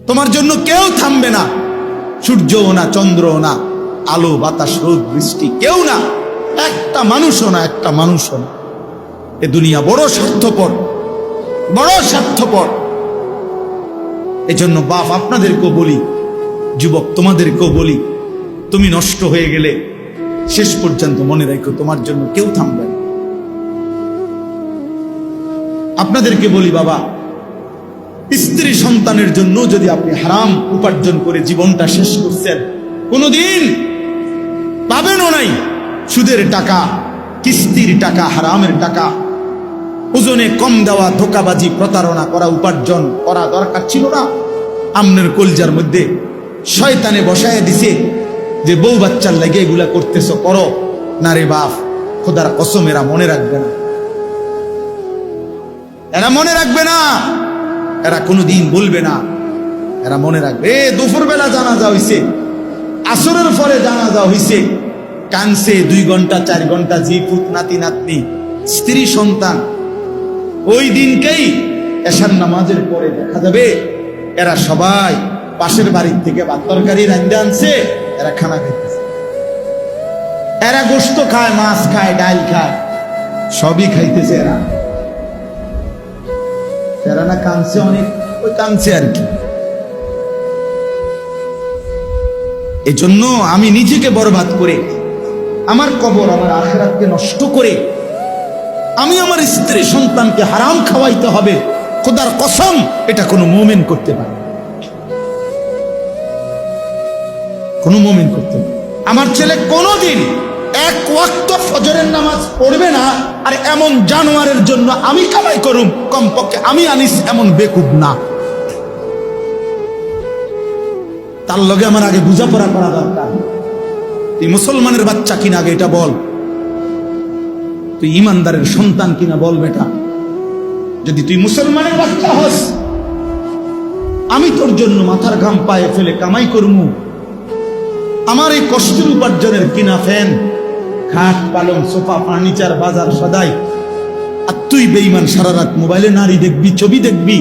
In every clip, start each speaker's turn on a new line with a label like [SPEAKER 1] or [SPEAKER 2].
[SPEAKER 1] তোমার জন্য কেউ থামবে না, সূর্যও না, চন্দ্রও না, আলো বাতাস রোদ বৃষ্টি কেউ না, একটা মানুষও না, একটা মানুষও না। এ দুনিয়া বড় স্বার্থপর, বড় স্বার্থপর। এজন্য বাপ আপনাদেরকেও বলি, যুবক তোমাদেরকেও বলি, তুমি নষ্ট হয়ে গেলে শেষ পর্যন্ত মনে রাখো তোমার জন্য কেউ থামবে না। আপনাদেরকে বলি বাবা, স্ত্রী সন্তানের জন্য যদি আপনি হারাম উপার্জন করে জীবনটা শেষ করছেন, কোনোদিন পাবেনও নাই। সুদের টাকা, কিস্তির টাকা, হারামের টাকা, ওজনে কম দেওয়া, ধোকাবাজি, প্রতারণা করা উপার্জন করা দরকার ছিল না। আমনের কলজার মধ্যে শয়তানে বসায় দিছে যে বউ বাচ্চার লাগে এগুলা করতেছ, করো না রে বাপ, খোদার কসম এরা মনে রাখবে না, এরা মনে রাখবে না, এরা কোনোদিন বলবে না, এরা মনে রাখবে। দুপুর বেলা জানাজা হইছে, আসরের পরে জানাজা হইছে, কানছে 2 ঘন্টা 4 ঘন্টা, জি পুত নাতি নাতনি স্ত্রী সন্তান। ওই দিনকেই এশার নামাজের পরে দেখা যাবে এরা সবাই পাশের বাড়ির থেকে ভাত তরকারি রান্না আনছে, এরা খানা খাইতেছে, এরা গোশত খায়, মাছ খায়, ডাল খায়, সবই খাইতেছে। এরা না কানছে অনেক, ওই কানছে আর কি। এজন্য আমি নিজেকে বরবাদ করে, আমার কবর, আমার আখিরাতকে নষ্ট করে আমি আমার স্ত্রী সন্তানকে হারাম খাওয়াইতে হবে, খোদার কসম এটা কোনো মুমিন করতে পারে, কোনো মুমিন করতে পারে। আমার ছেলে কোনোদিন 1 ওয়াক্ত ফজরের নামাজ পড়বে না, আর এমন জানোয়ারের জন্য আমি কামাই করুম, কমপক্ষে আমি আনিস এমন বেকুব না। তার লগে আমার আগে বুঝাপড়া করা দরকার। তুই মুসলমানের বাচ্চা কিনা আগে এটা বল, তুই ইমানদারের সন্তান কিনা বল বেটা। যদি তুই মুসলমানের বাচ্চা হস, আমি তোর জন্য মাথার ঘাম পায়ে ফেলে কামাই করমু, আমার এই কষ্টের উপার্জনের কিনা ফ্যান, খাট, পালং, সোফা, ফার্নিচার, বাজার সদাই, আর তুই বেঈমান সারা রাত মোবাইলে নারী দেখবি, ছবি দেখবি,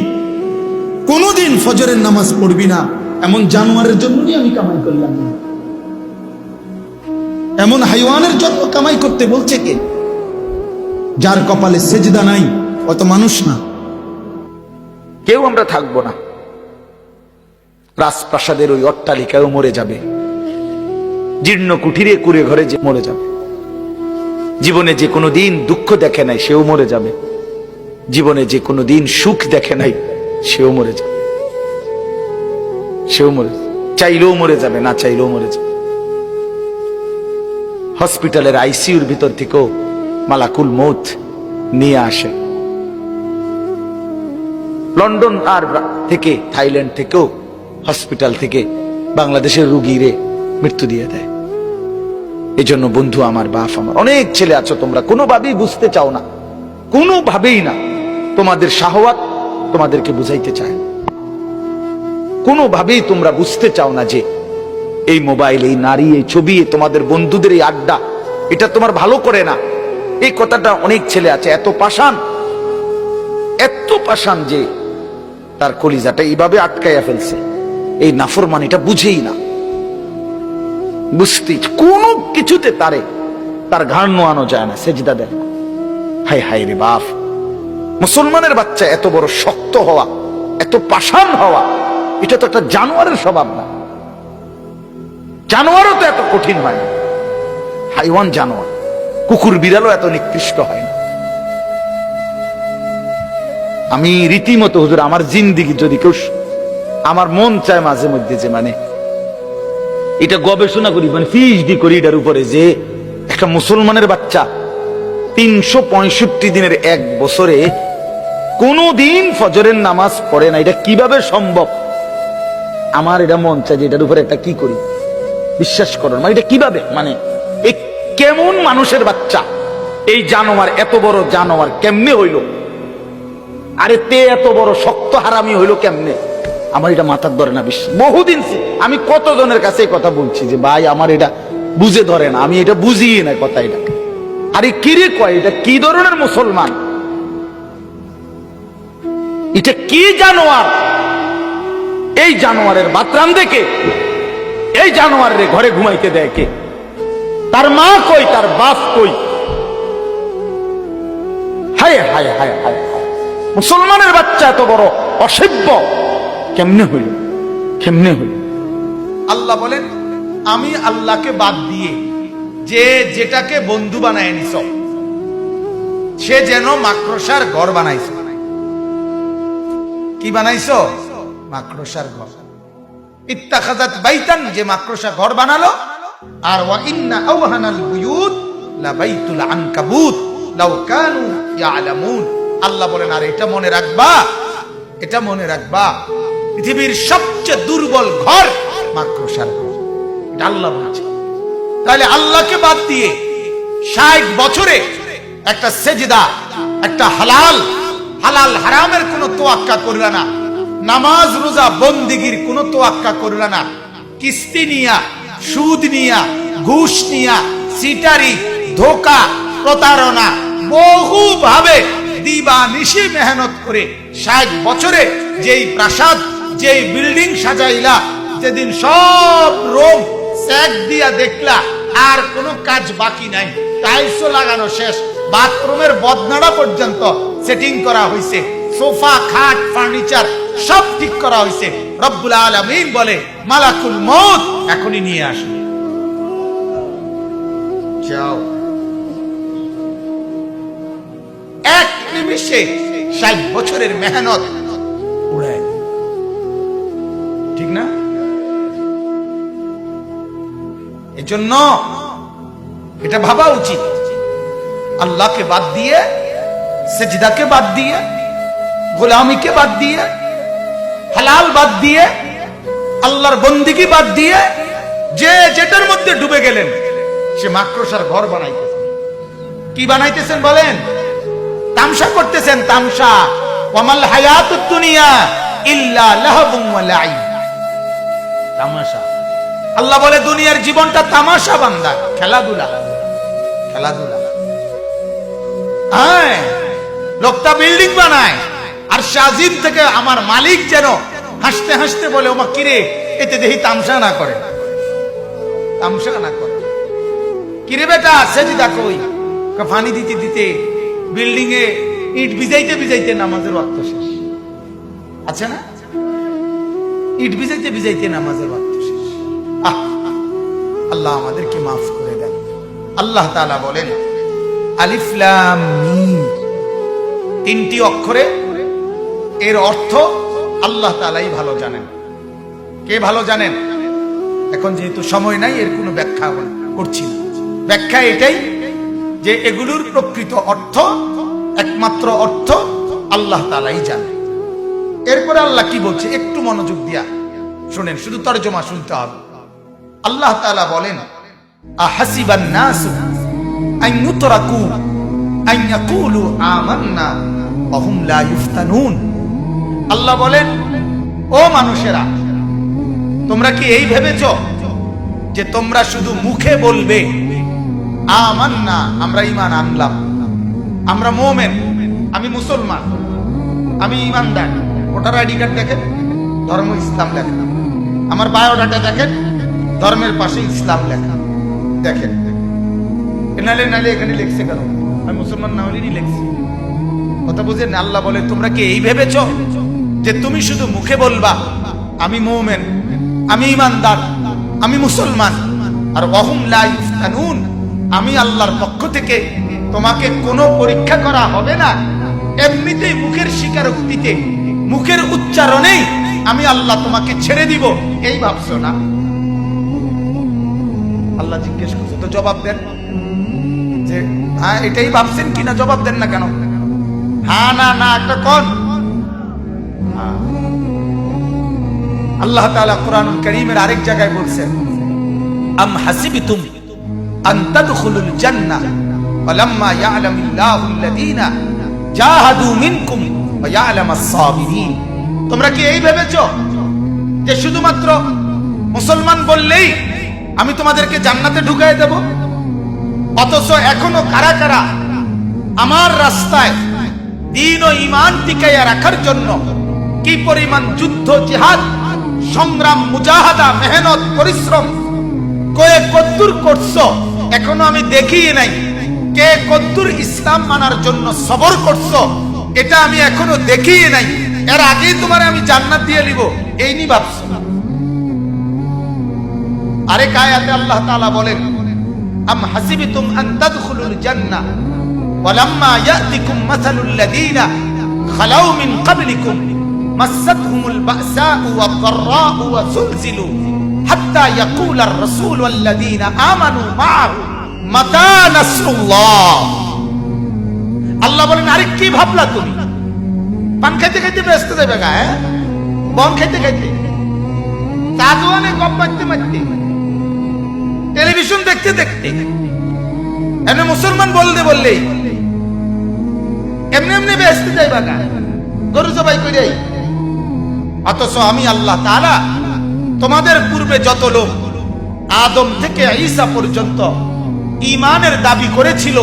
[SPEAKER 1] কোনোদিন ফজরের নামাজ পড়বি না। এমন জানোয়ারের জন্যই আমি কামাই করলাম না, এমন হাইওয়ানের জন্য কামাই করতে বলছে কে? যার কপালে সেজদা নাই অত মানুষ না।
[SPEAKER 2] কেউ আমরা থাকবো না, রাজপ্রাসাদের ওই অট্টালিকায়ও মরে যাবে, জীর্ণ কুঠিরে কুড়ে ঘরে যে মরে যাবে, জীবনে যে কোনো দিন দুঃখ দেখে নাই সেও মরে যাবে, জীবনে যে কোনো দিন সুখ দেখে নাই সেও মরে যাবে, সেও মরে, চাইলেও মরে যাবে, না চাইলেও মরে যাবে। হসপিটালের আইসিইউর ভিতর থেকেও মালাকুল মৌত নিয়ে আসে, লন্ডন আর থেকে, থাইল্যান্ড থেকেও হসপিটাল থেকে বাংলাদেশের রুগীরে মৃত্যু দিয়ে দেয়। এই জন্য বন্ধু আমার, বাপ আমার, অনেক ছেলে আছো তোমরা কোনোভাবেই বুঝতে চাও না, কোনোভাবেই না। তোমাদের শাহওয়াত তোমাদেরকে বুঝাইতে চায়, কোনোভাবেই তোমরা বুঝতে চাও না যে এই মোবাইল, এই নারী, এই ছবি, তোমাদের বন্ধুদের এই আড্ডা, এটা তোমার ভালো করে না। এই কথাটা অনেক ছেলে আছে এত পাষাণ, এত পাষাণ যে তার কলিজাটা এইভাবে আটকাইয়া ফেলছে, এই নাফরমানিটা বুঝেই না, বুঝতে কোনো কিছুতে তার ঘাড় নোয়ানো যায় না, সেজদা দেয়। হায় হায় রে বাপ, মুসলমানের বাচ্চা এত বড় শক্ত হওয়া, এত পাষাণ হওয়া, এটা তো একটা জানোয়ারের স্বভাব না। জানোয়ারও তো এত কঠিন হয় না, হাইওয়ান জানোয়ার, কুকুর বিড়ালও এত নিকৃষ্ট হয় না। আমি রীতিমতো হুজুর, আমার জিন্দিগি যদি কেউ, আমার মন চায় মাঝে মধ্যে যে মানে এটা গবেষণা করি, মানে পিএইচডি করি এটার উপরে, যে একটা মুসলমানের বাচ্চা 365 দিনের 1 বছরে কোনদিন ফজরের নামাজ পড়ে না, এটা কিভাবে সম্ভব? আমার এটা মন চায় যে এটার উপরে একটা কি করি, বিশ্বাস করুন, মানে এটা কিভাবে, মানে এই কেমন মানুষের বাচ্চা, এই জানোয়ার, এত বড় জানোয়ার কেমনে হইল? আরে তে এত বড় শক্ত হারামি হইল কেমনে? আমার এটা মাথার ধরে না বিশ্বাস। বহুদিন আমি কতজনের কাছে কথা বলছি যে ভাই আমার এটা বুঝে ধরে না, আমি এটা বুঝিয়ে না কথা এটা। আরে কিরে কয়, এটা কি ধরনের মুসলমান, এটা কি জানোয়ার? এই জানোয়ারের বাতরান দেখে এই জানোয়ারের ঘরে ঘুমাইতে দেয় কে? তার মা কই, তার বাপ কই? হায় হায় হায় হায় হায়, মুসলমানের বাচ্চা এত বড় অসভ্য কেমনে হইল? কেমনে হইল?
[SPEAKER 1] আল্লাহ বলেন, আমি আল্লাহকে বাদ দিয়ে যে যেটাকে বন্ধু বানায় নিছ, সে যেন মাকড়সার ঘর বানাইছ। কি বানাইছ? মাকড়সার ঘর। ইত্তাখাযাত বাইতান, যে মাকড়সা ঘর বানালো। আর ওয়া ইন্না আওহানাল বুয়ুত লা বাইতুল আনকাবুত লাউ কানু ইয়ালামুন। আল্লাহ বলেন, আর এটা মনে রাখবা, এটা মনে রাখবা, পৃথিবীর সবচেয়ে দুর্বল ঘর মাকড়সার ঘর। এটা আল্লাহ বলছে। তাহলে আল্লাহকে বাদ দিয়ে 60 বছরে একটা সেজদা, একটা হালাল হালাল হারামের কোনো তোয়াক্কা করলা না, নামাজ রোজা বন্দিগির কোনো তোয়াক্কা করলা না, কিস্তি নিয়া, সুদ নিয়া, ঘুষ নিয়া, সিটারি, ধোকা, প্রতারণা, বহু ভাবে দিবা নিশি মেহনত করে 60 বছরে যেই প্রাসাদ, যেই বিল্ডিং সাজাইলা, যেদিন সব রোম স্যাক দিয়া দেখলা, আর কোনো কাজ বাকি নাই, টাইলসও লাগানো শেষ, বাথরুমের বদনাড়া পর্যন্ত সেটিং করা হয়েছে, সোফা, খাট, ফার্নিচার সব ঠিক করা হয়েছে। রব্বুল আলামিন বলে, মালাকুল মউত এখনই নিয়ে আসো, যাও। এক নিমিষে 60 বছরের মেহনত উড়ায়, ঠিক না? এজন্য এটা ভাবা উচিত, আল্লাহকে বাদ দিয়ে, সেজদাকে বাদ দিয়ে, গোলামিকে বাদ দিয়ে, হালাল বাদ দিয়ে, আল্লাহর বন্দিগি বাদ দিয়ে যে যেটার মধ্যে ডুবে গেলেন, সে মাকড়সার ঘর বানাইতেছেন। কি বানাইতেছেন বলেন? তামসা করতেছেন, তামসা। ওয়ামাল হায়াতুদ দুনিয়া ইল্লা লাহবুন ওয়া লাইব। তামাশা। আল্লাহ বলে, দুনিয়ার জীবনটা তামাশা বান্দা, খেলাধুলা, খেলাধুলা। হ্যাঁ, লোকটা বিল্ডিং বানায়, আর শাজিদ থেকে আমার মালিক যেন হাসতে হাসতে বলে, ওমা কিরে, এতে দেখি তামসা না করে, তামসা না করে। কিরে বেটা, সেজদা কই? ফানি দিতে দিতে, বিল্ডিং এ ইট ভিজাইতে ভিজাইতে নামাজের ওয়াক্ত শেষ। আছে না? ইট ভিজাইতে ভিজাইতে নামাজের ওয়াক্ত শেষ। আল্লাহ আমাদেরকে মাফ করে দেন। আল্লাহ তাআলা বলেন, আলিফ লাম মিম, 3টি অক্ষরে এর অর্থ আল্লাহ তাআলাই ভালো জানেন। কে ভালো জানেন? এখন যেহেতু সময় নাই, এর কোনো ব্যাখ্যা করছি না। ব্যাখ্যা এটাই যে এগুলোর প্রকৃত অর্থ, একমাত্র অর্থ আল্লাহ তাআলাই জানেন। এরপরে আল্লাহ কি বলছে একটু মনোযোগ দিয়া শুনেন, শুধু তরজমা শুনতে হবে। আল্লাহ তাআলা বলেন, আহাসিবান নাসু আন ইউতরাকু আন ইয়াকুলু আমান্না ওয়া হুম লা ইফতানুন। আল্লাহ বলেন, ও মানুষেরা, তোমরা কি এই ভেবেছো যে তোমরা শুধু মুখে বলবে আমান্না, আমরা ঈমান আনলাম, আমরা মুমিন, আমি মুসলমান, আমি ঈমানদার। ভোটার আইডি কার্ড দেখেন, ধর্ম ইসলাম লেখা। আমার বায়োডাটা দেখেন, ধর্মের পাশে ইসলাম লেখা। দেখেন, নালে নালে এখানে লিখছে কেন? আমি মুসলমান না হলেই লিখছি। কথা বুঝেন? আল্লাহ বলে, তোমরা কি এই ভেবেছো যে তুমি শুধু মুখে বলবা আমি মুমিন, আমি ঈমানদার, আমি মুসলমান, আর ওয়াহুম লা ইফতানুন, আমি আল্লাহর পক্ষ থেকে তোমাকে কোনো পরীক্ষা করা হবে না, এমনিতেই মুখের স্বীকারোক্তিতে, মুখের উচ্চারণেই আমি আল্লাহ তোমাকে ছেড়ে দিব, এই ভাবছো না? আল্লাহ জিজ্ঞেস করছে, তো জবাব দেন যে হ্যাঁ এটাই ভাবছেন কিনা, জবাব দেন না কেন? হ্যাঁ না না একটা কোন। আল্লাহ তাআলা কুরআনুল কারীমের আরেক জায়গায় বলছেন, আম হাসিবতুম আন তাদখুলুল জান্নাহ ওয়ালাম্মা ইয়ালামিল্লাহুল্লাযীনা জাহাদু মিনকুম ওয়া ইয়ালামাস সাবিরিন। তোমরা কি এই ভেবেছো যে শুধুমাত্র মুসলমান বললেই আমি তোমাদেরকে জান্নাতে ঢুকায় দেব? অথচ এখনো কারা কারা আমার রাস্তায় দ্বীন ও ঈমান টিকাইয়া রাখার জন্য কি পরিমাণ যুদ্ধ জিহাদ সংগ্রাম, মুজাহাদা, মেহনত, পরিশ্রম কয়ে কদ্দুর করছো এখনো আমি দেখিয়ে নাই। কে কদ্দুর ইসলাম মানার জন্য সবর করছো এটা আমি এখনো দেখিয়ে নাই। এর আগেই তোমার আমি জান্নাত দিয়ে নিব এই নি ভাবছো। আরেক আয়াতে আল্লাহ তাআলা বলেন, আম হাসিবতুম আন তাদখুলুল জান্নাহ ওয়ালাম্মা ইয়াতিকুম মাসালুল লাযীনা খালাউ মিন ক্বাবলিকুম মাসাতহুমুল বা'সাউ ওয়াদ-দাররাউ ওয়াযুলজিলু হাত্তা ইয়াকুলার রাসূলু ওয়াল্লাযীনা আমানু মা'আহু মাতা নাসরুল্লাহ। আল্লাহ বলেন, আরে কি ভাবলা তুমি? পান খাইতে খাইতে ব্যস্ত যাবে গা, বন খাইতে খাইতে, চা দোয়ানে গপ মারতে মারতে, টেলিভিশন দেখতে দেখতে, এমনি মুসলমান বলতে বললেই এমনি এমনি ব্যস্ত যাইবা গা, গরু জবাই কইরাই। অথচ আমি আল্লাহ তাআলা তোমাদের পূর্বে যত লোক আদম থেকে ঈসা পর্যন্ত ঈমানের দাবি করেছিল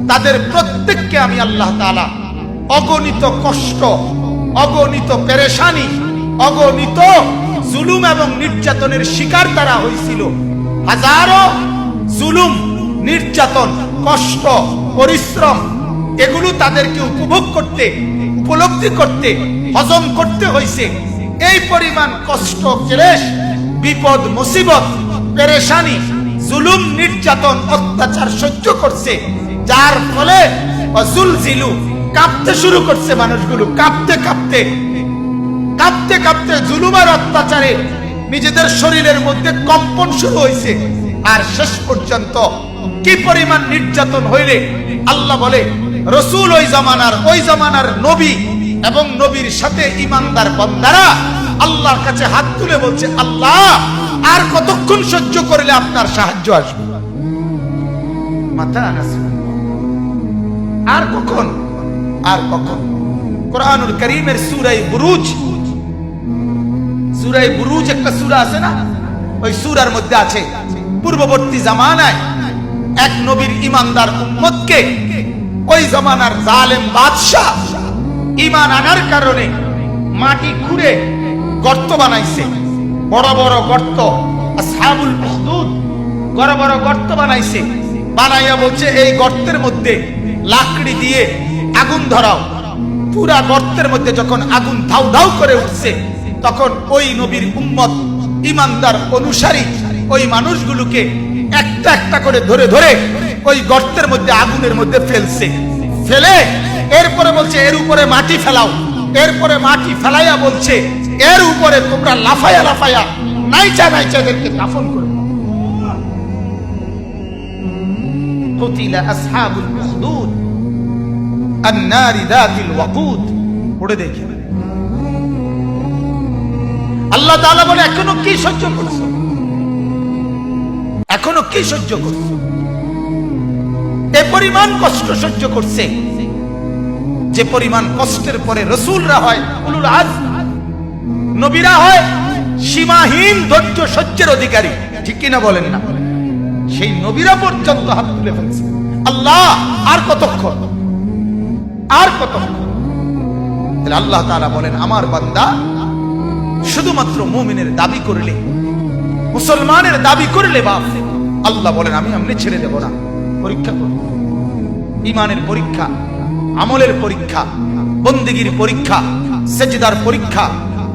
[SPEAKER 1] তাদের প্রত্যেককে আমি আল্লাহ তাআলা অগণিত কষ্ট, অগণিত পেরেশানি, অগণিত জুলুম এবং নির্যাতনের শিকার তারা হয়েছিল। হাজারো জুলুম, নির্যাতন, কষ্ট, পরিশ্রম এগুলো তাদেরকে উপভোগ করতে, উপলব্ধি করতে, হজম করতে হয়েছে। এই পরিমাণ কষ্ট, ক্লেশ, বিপদ, মুসিবত, পেরেশানি, জুলুম, নির্যাতন, অত্যাচার সহ্য করছে, যার ফলে ওয়াজুলজিলু কাঁপতে শুরু করছে মানুষগুলো। কাঁপতে কাঁপতে কাঁপতে কাঁপতে জুলুম আর অত্যাচারে নিজেদের শরীরের মধ্যে কম্পন শুরু হয়েছে। আর শেষ পর্যন্ত কি পরিমাণ নির্যাতন হইলে আল্লাহ বলে রসুল ওই জামানার নবী এবং নবীর সাথে ঈমানদার বান্দারা আল্লাহর কাছে হাত তুলে বলছে, আল্লাহ আর কতক্ষণ সহ্য করলে আপনার সাহায্য আসবে? মাতা নাসরুল্লাহ, আর কখন, আর কখন? কোরআনুল কারীমের সূরা বুরুজ একটা সূরা আছে না, ওই সূরার মধ্যে আছে পূর্ববর্তী জামানায় এক নবীর ঈমানদার উম্মতকে ওই জামানার জালেম বাদশা ঈমান আনার কারণে মাটি খুঁড়ে গর্ত বানাইছে, বড় বড় গর্ত। আসহাবুল উখদুদ বড় বড় গর্ত বানাইছে, বানাইয়া বলছে এই গর্তের মধ্যে লাকড়ি দিয়ে আগুন ধরাও। পুরা গর্তের মধ্যে যখন আগুন ধাউ ধাউ করে উঠছে তখন ওই নবীর উম্মত, ঈমানদার অনুসারী ওই মানুষগুলোকে একটা একটা করে ধরে ধরে ওই গর্তের মধ্যে, আগুনের মধ্যে ফেলছে। ফেলে এরপরে বলছে এর উপরে মাটি ফেলাও। এরপরে মাটি ফেলাইয়া বলছে এর উপরে তোমরা লাফায়া লাফায়া নাইচা নাইচা এদেরকে দাফন করে দাও। কুতিলা আসহাবুল উখদুদ আন-নারি যাতিল ওয়াকুদ। পড়ে দেখে আল্লাহ তাআলা বলে, এখনো কি সহ্য করছো? এখনো কি সহ্য করছো? এ পরিমাণ কষ্ট সহ্য করছে, যে পরিমাণ কষ্টের পরে রাসূলরা হয় উলুল আজম, নবীরা হয় সীমাহীন ধৈর্য সহ্যের অধিকারী। ঠিক কিনা বলেন না? সেই নবীরা পর্যন্ত হাত তুলে ফেলছে। আল্লাহ আর কতক্ষণ, আর কতক্ষণ? আল্লাহ তাআলা বলেন, আমার বান্দা শুধুমাত্র মুমিনের দাবি করলে, মুসলমানের দাবি করলে বাপ, আল্লাহ বলেন আমি এমনি ছেড়ে দেব না। পরীক্ষা করব, ঈমানের পরীক্ষা, আমলের পরীক্ষা, বন্দেগীর পরীক্ষা, সেজদার পরীক্ষা,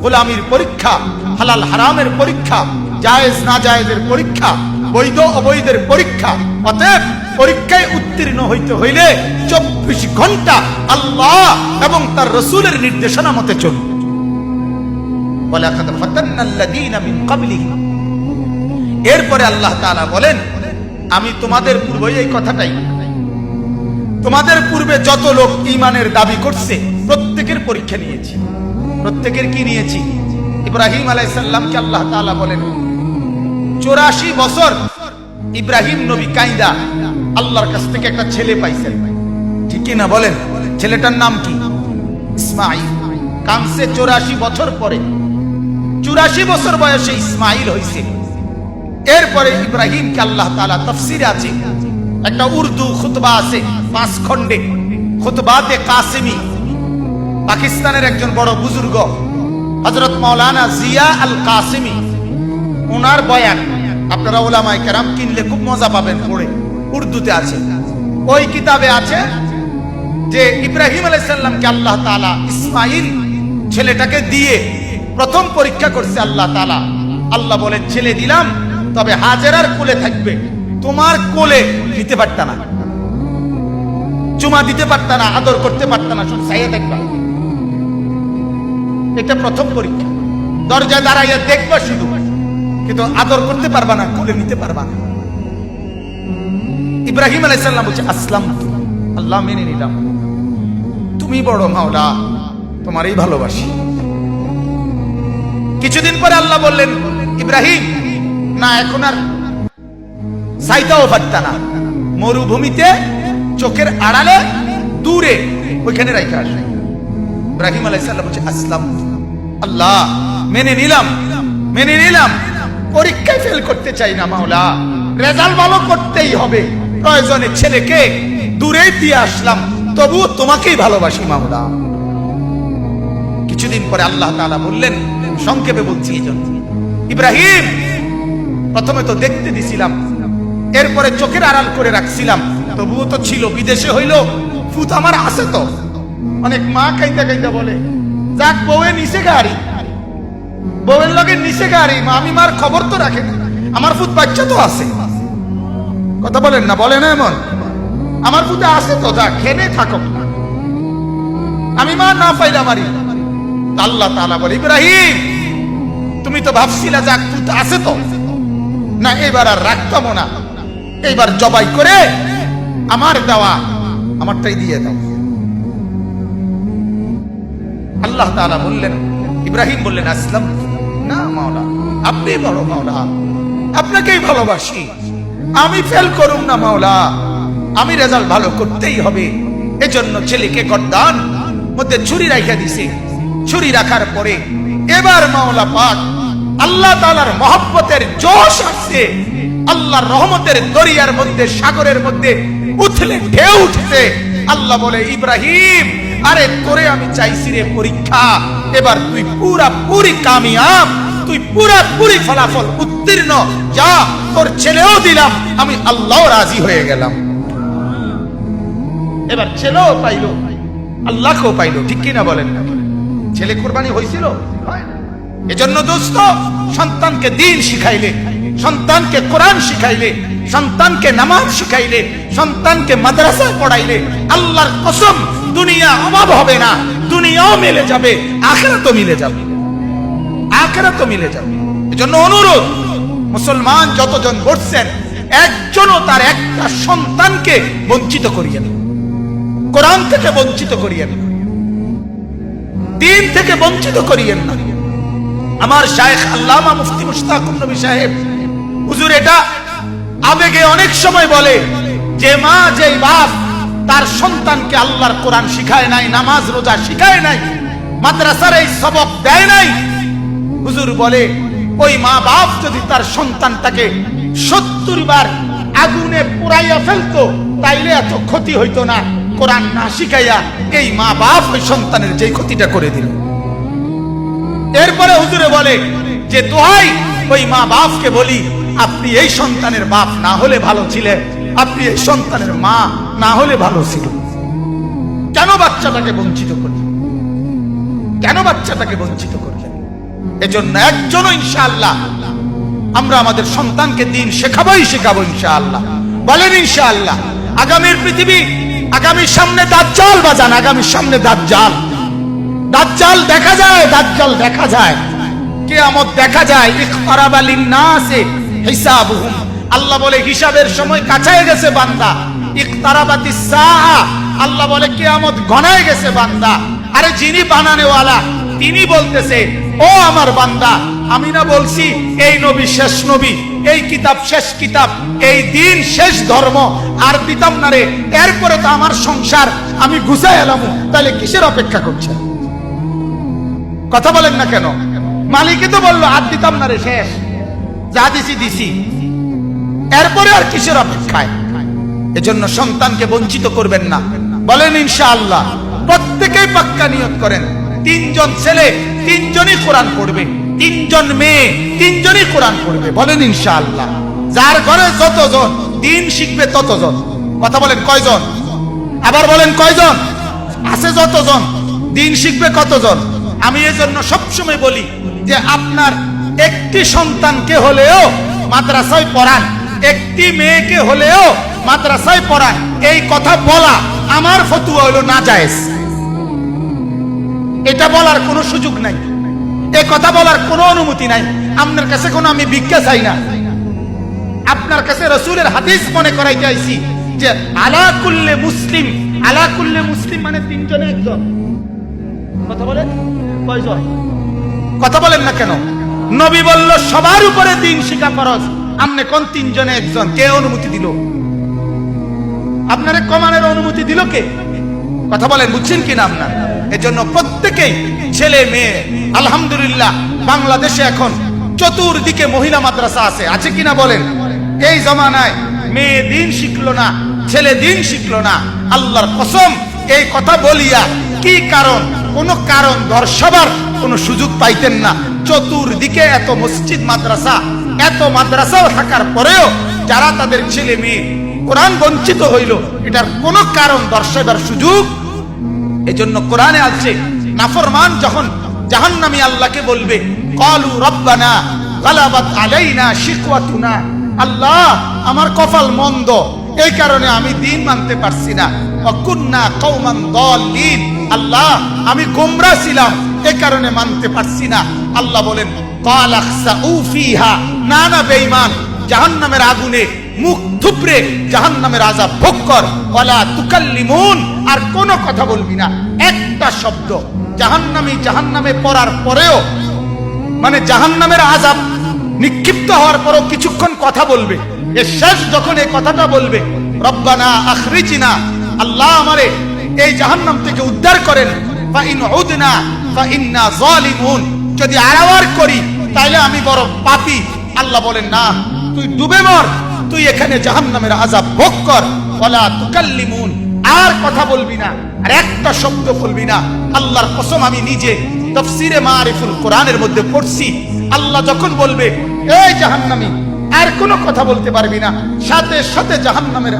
[SPEAKER 1] গোলামির পরীক্ষা, হালাল হারামের পরীক্ষা, জায়েজ না জায়েজের পরীক্ষা, বৈধ অবৈধের পরীক্ষা। অতএব পরীক্ষায় উত্তীর্ণ হইতে হইলে 24 ঘন্টা আল্লাহ এবং তার রাসূলের নির্দেশনা মতে চলবে। ওয়ালাকাদ ফাতান্নাল্লাযীনা মিন ক্বাবলিহিম। এরপরে আল্লাহ তাআলা বলেন, আমি তোমাদের পূর্বে এই কথাটাই, তোমাদের পূর্বে যত লোক ঈমানের দাবি করছে প্রত্যেকের পরীক্ষা নিয়েছি। প্রত্যেকের কি নিয়েছি? ইব্রাহিম আলাইহিস সালামকে আল্লাহ তাআলা বলেন 84 বছর ইব্রাহিম নবী কাইদা আল্লাহর কাছ থেকে একটা ছেলে পাইছেন। ঠিক কি না বলেন? ছেলেটার নাম কি? ইসমাঈল। কানসে 84 বছর পরে, 84 বছর বয়সে ইসমাঈল হইছে। এরপরে ইব্রাহিমকে আল্লাহ তাআলা, তাফসীরে আছে একটা উর্দু খুতবা আছে 5 খণ্ডে, খুতবাতে কাসিমি, পাকিস্তানের একজন বড় বুজুর্গ হযরত মাওলানা জিয়া আল কাসিমি, ওনার বয়ান আপনারা উলামায়ে কেরাম কিনলে খুব মজা পাবেন পড়ে, উর্দুতে আছে। ওই কিতাবে আছে যে ইব্রাহিম আলাইহিস সালামকে আল্লাহ তাআলা ইসমাঈল ছেলেটাকে দিয়ে প্রথম পরীক্ষা করছে আল্লাহ তাআলা। আল্লাহ বলে ছেলে দিলাম, তবে হাজেরার কোলে থাকবে, তোমার কোলে নিতে পারতা না, চুমা দিতে পারতা না, আদর করতে পারতা না, শুধু চাইয়া দেখবা। এটা প্রথম পরীক্ষা। দরজায় দাঁড়াইয়া দেখবা শুধু, কিন্তু আদর করতে পারবা না, কোলে নিতে পারবা না। ইব্রাহিম আলাইহিস সালাম বলছে আসলাম, আল্লাহ মেনে নিলাম, তুমি বড় মাওলা, তোমারই ভালোবাসি। কিছুদিন পরে আল্লাহ বললেন ইব্রাহিম, না এখন আর চাইতেও পারতা না, মরুভূমিতে চোখের আড়ালে দূরে ওইখানে রাখা আসে। ইব্রাহিম আলাইহিস সালাম বলছে আসলাম, আল্লাহ মেনে নিলাম, মেনে নিলাম, পরীক্ষায় ফেল করতে চাই না মাওলা, রেজাল্ট ভালো করতেই হবে, প্রয়োজনে ছেলেকে দূরে দিয়ে আসলাম, তবু তোমাকেই ভালোবাসি মাওলা। কিছুদিন পরে আল্লাহ তাআলা বললেন, সংক্ষেপে বলছি এই জন্য, ইব্রাহিম প্রথমে তো দেখতে দিছিলাম, এরপরে চোখের আড়াল করে রাখছিলাম, তবুও তো ছিল, বিদেশে হইল ফুত আমার আছে তো। অনেক মা কাইন্দা কাইন্দা বলে, যাক বউয়ে নিচে গাড়ি, বউয়ের লগে নিচে গাড়ি, আমি মার খবর তো রাখে না, আমার ফুত বাচ্চা তো আছে। কথা বলেন না, বলে না এমন, আমার ফুতে আছে তো, যা খেলে থাকো, আমি মা না পাইলা মারি। আল্লাহ তাআলা বলে ইব্রাহিম তুমি তো ভাবছিলা যাক ফুত আছে তো, না এবার আর রাখতাম না, এইবার জবাই করে আমার দেওয়া আমারটাই দিয়ে দাও। আল্লাহ তাআলা বললেন, ইব্রাহিম বললেন আসলাম, না মাওলা আপনি বড় মাওলা, আপনাকেই ভালোবাসি, আমি ফেল করুম না মাওলা, আমি রেজাল্ট ভালো করতেই হবে। এজন্য ছেলেকে গর্দান মধ্যে ছুরি রাখা দিছে। ছুরি রাখার পরে এবার মাওলা পাক আল্লাহ তাআলার মহব্বতের জোশ আসছে, আল্লাহর রহমতের দরিয়ার মধ্যে, সাগরের মধ্যে উথলে ঢেউ উঠছে। আল্লাহ বলে ইব্রাহিম, আরে তোরে আমি চাইছি রে পরীক্ষা, এবার তুই পুরাপুরি কামিয়াব, তুই পুরাপুরি ফলাফল উত্তীর্ণ, যা তোর ছেলেও দিলাম, আমি আল্লাহ রাজি হয়ে গেলাম। এবার ছেলেও পাইলো, আল্লাহকেও পাইলো, ঠিক কিনা বলেন না? ছেলে কোরবানি হয়েছিল। এজন্য দোস্ত, সন্তানকে দ্বীন শিখাইলে, সন্তানকে কোরআন শিখাইলে, সন্তানকে নামাজ শিখাইলে, সন্তানকে মাদ্রাসায় পড়াইলে, আল্লাহর কসম দুনিয়া অভাব হবে না, দুনিয়াও মিলে যাবে, আখিরাতও মিলে যাবে, আখিরাতও মিলে যাবে। এজন্য অনুরোধ, মুসলমান যতজন বসছেন, একজনও তার একটা সন্তানকে বঞ্চিত করিয়েন, কোরআন থেকে বঞ্চিত করিয়েন, দ্বীন থেকে বঞ্চিত করিয়েন না। আমার শায়েখ আল্লামা মুফতি মুশতাকুর নবী সাহেব হুজুর এটা আবেগে অনেক সময় বলে যে মা, যে বাপ তার সন্তানকে আল্লাহর কোরআন শিখায় নাই, নামাজ রোজা শিখায় নাই, মাদ্রাসার এই সবক দেয় নাই, হুজুর বলে ওই মা বাপ যদি তার সন্তানটাকে 70 বার আগুনে পুড়াইয়া ফেলতো, তাইলে এত ক্ষতি হইতো না। কোরআন না শিখাইয়া এই মা বাপ ওই সন্তানের যে ক্ষতিটা করে দিল। এরপরে হুজুরে বলে যে দোহাই ওই মা বাপকে বলি, আপনি এই সন্তানের বাপ না হলে ভালো ছিলেন, আপনি এই সন্তানের মা না হলে ভালো ছিল। কেন বাচ্চাটাকে বঞ্চিত করলেন? কেন বাচ্চাটাকে বঞ্চিত করলেন? এজন্য একজনও ইনশাআল্লাহ আমরা আমাদের সন্তানকে দ্বীন শেখাবোই শেখাবো ইনশাআল্লাহ। বলেন ইনশাআল্লাহ। আগামীর পৃথিবী, আগামীর সামনে দাজ্জাল বাজান, আগামীর সামনে দাজ্জাল, দাজ্জাল দেখা যায়, দাজ্জাল দেখা যায়, কিয়ামত দেখা যায়। ইকতারাবা লিন-নাসি হিসাবুহুম, আল্লাহ বলে হিসাবের সময় কাছায় গেছে বান্দা। ইকতারাবাতিস সাআ, আল্লাহ বলে কিয়ামত ঘনায় গেছে বান্দা। আরে যিনি বানানেওয়ালা তিনি বলতেছে, ও আমার বান্দা, আমি না বলছি এই নবী শেষ নবী, এই কিতাব শেষ কিতাব, এই দিন শেষ ধর্ম, আর দিতাম না রে, এরপরে তো আমার সংসার আমি গুছাই এলাম, তাহলে কিসের অপেক্ষা করছেন? কথা বলেন না কেন? মালিকই তো বললো আর দিতাম না রে, শেষ, যা দিছি দিছি, এরপরে আর কিসের অপেক্ষায়? এজন্য সন্তানকে বঞ্চিত করবেন না। বলেন ইনশাআল্লাহ। প্রত্যেকেই পাক্কা নিয়ত করেন, তিনজন ছেলে তিনজনই কোরআন পড়বে, তিনজন মেয়ে তিনজনই কোরআন পড়বে। বলেন ইনশাআল্লাহ। যার ঘরে যতজন দিন শিখবে ততজন। কথা বলেন কয়জন? আবার বলেন কয়জন? আছে যতজন দিন শিখবে কতজন? আমি এজন্য সবসময় বলি যে আপনার একটি সন্তানকে হলেও মাদ্রাসায় পড়ান, একটি মেয়েকে হলেও মাদ্রাসায় পড়ান। এই কথা বলা আমার ফতোয়া হলো নাজায়েজ। এটা বলার কোনো সুযোগ নাই, এই কথা বলার কোনো অনুমতি নাই। আপনার কাছে কোনো আমি ভিক্ষা চাই না, আপনার কাছে রাসূলের হাদিস মনে করাইতে আইছি যে আলা কুল্লে মুসলিম, আলা কুল্লে মুসলিম মানে তিনজনে একজন। কথা বলেন কয়জন? কথা বলেন না কেন? নবী বলল সবার উপরে দিন শিক্ষা ফরজ, আপনি কোন তিনজনে একজন? কে অনুমতি দিল? আপনারে কমানের অনুমতি দিল কে? কথা বলেন, বুঝছেন কিনা আপনার? এজন্য প্রত্যেকেই ছেলে মেয়ে, আলহামদুলিল্লাহ বাংলাদেশে এখন চতুর্দিকে মহিলা মাদ্রাসা আছে, আছে কিনা বলেন? এই জমানায় মেয়ে দিন শিখলো না, ছেলে দিন শিখলো না। আল্লাহর কসম এই কথা বলিয়া কি কারণ? কোন কারণ দর্শাবার কোন সুযোগ পাইতেন না। চতুর্দিকে এত মসজিদ মাদ্রাসা, এত মাদ্রাসাও থাকার পরেও যারা তাদের ছেলে মেয়ে কোরআন বঞ্চিত হইল, এটার কোন কারণ দর্শাবার সুযোগ। এজন্য কোরআনে আছে নাফরমান যখন জাহান্নামী আল্লাহকে বলবে ক্বালু রব্বানা গালাবাত আলাইনা শিকওয়াতুনা, আল্লাহ আমার কপাল মন্দ, এই কারণে আমি দিন মানতে পারছি না। ওয়া কুন্না কওমান দাল্লিন, আল্লাহ আমি গোমরা ছিলাম, এই কারণে মানতে পারছি না। আল্লাহ বলেন ক্বালা খসাউ ফিহা, না না বেঈমান, জাহান্নামের আগুনে মুখ থুবড়ে জাহান্নামের আযাব ভোগ কর। ওয়ালা তুকাল্লিমুন, আর কোনো কথা বলবি না, একটা শব্দ। জাহান্নামে পড়ার পরেও মানে জাহান্নামের আযাব নিক্ষিপ্ত হওয়ার পরও কিছুক্ষণ কথা বলবে। এর শেষ যখন এই কথাটা বলবে রব্বানা আখরিজনা, আল্লাহ আমারে এই জাহান্নাম থেকে উদ্ধার করেন, ফা ইন উদনা ফা ইন্না যালিমুন, যদি আড়াওয়ার করি তাহলে আমি বড় পাপী। আল্লাহ বলেন না, তুই ডুবে মর, তুই এখানে জাহান্নামের আযাব ভোগ কর। ওয়ালা তুকাল্লিমুন, আর কথা বলবি না, আর একটা শব্দ বলবি না। আল্লাহর কসম আমি নিজে তাফসীরে মারিফুল কোরআনের মধ্যে পড়ছি, আল্লাহ যখন বলবে এই জাহান্নামী আর কোনো কথা বলতে পারবি না, সাথে সাথে জাহান্নামের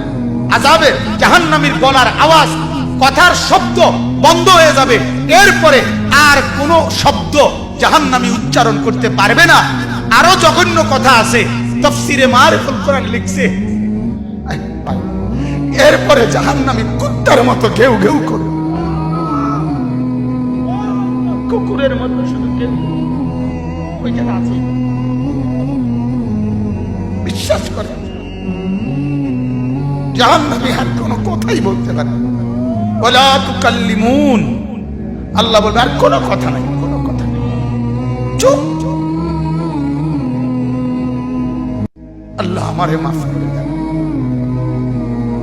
[SPEAKER 1] আযাবে জাহান্নামীর গলার আওয়াজ, কথার শব্দ বন্ধ হয়ে যাবে। এরপরে আর কোনো শব্দ জাহান্নামী উচ্চারণ করতে পারবে না। আরো জঘন্য কথা আছে, তাফসীরে মারিফুল কোরআন লিখছে এরপরে জাহান্নামী কুত্তার মতো ঘেউ ঘেউ করবে, কুকুরের মতো শুধু ঘেউ। ওই জায়গা আছে, বিশ্বাস করে জাহান্নামী আর কোনো কথাই বলতে পারে। ওয়ালা তুকাল্লিমুন, আল্লাহ বলবে আর কোনো কথা নাই, কোনো কথা নেই, চুপ। আল্লাহ আমারে মাফ করে দেন।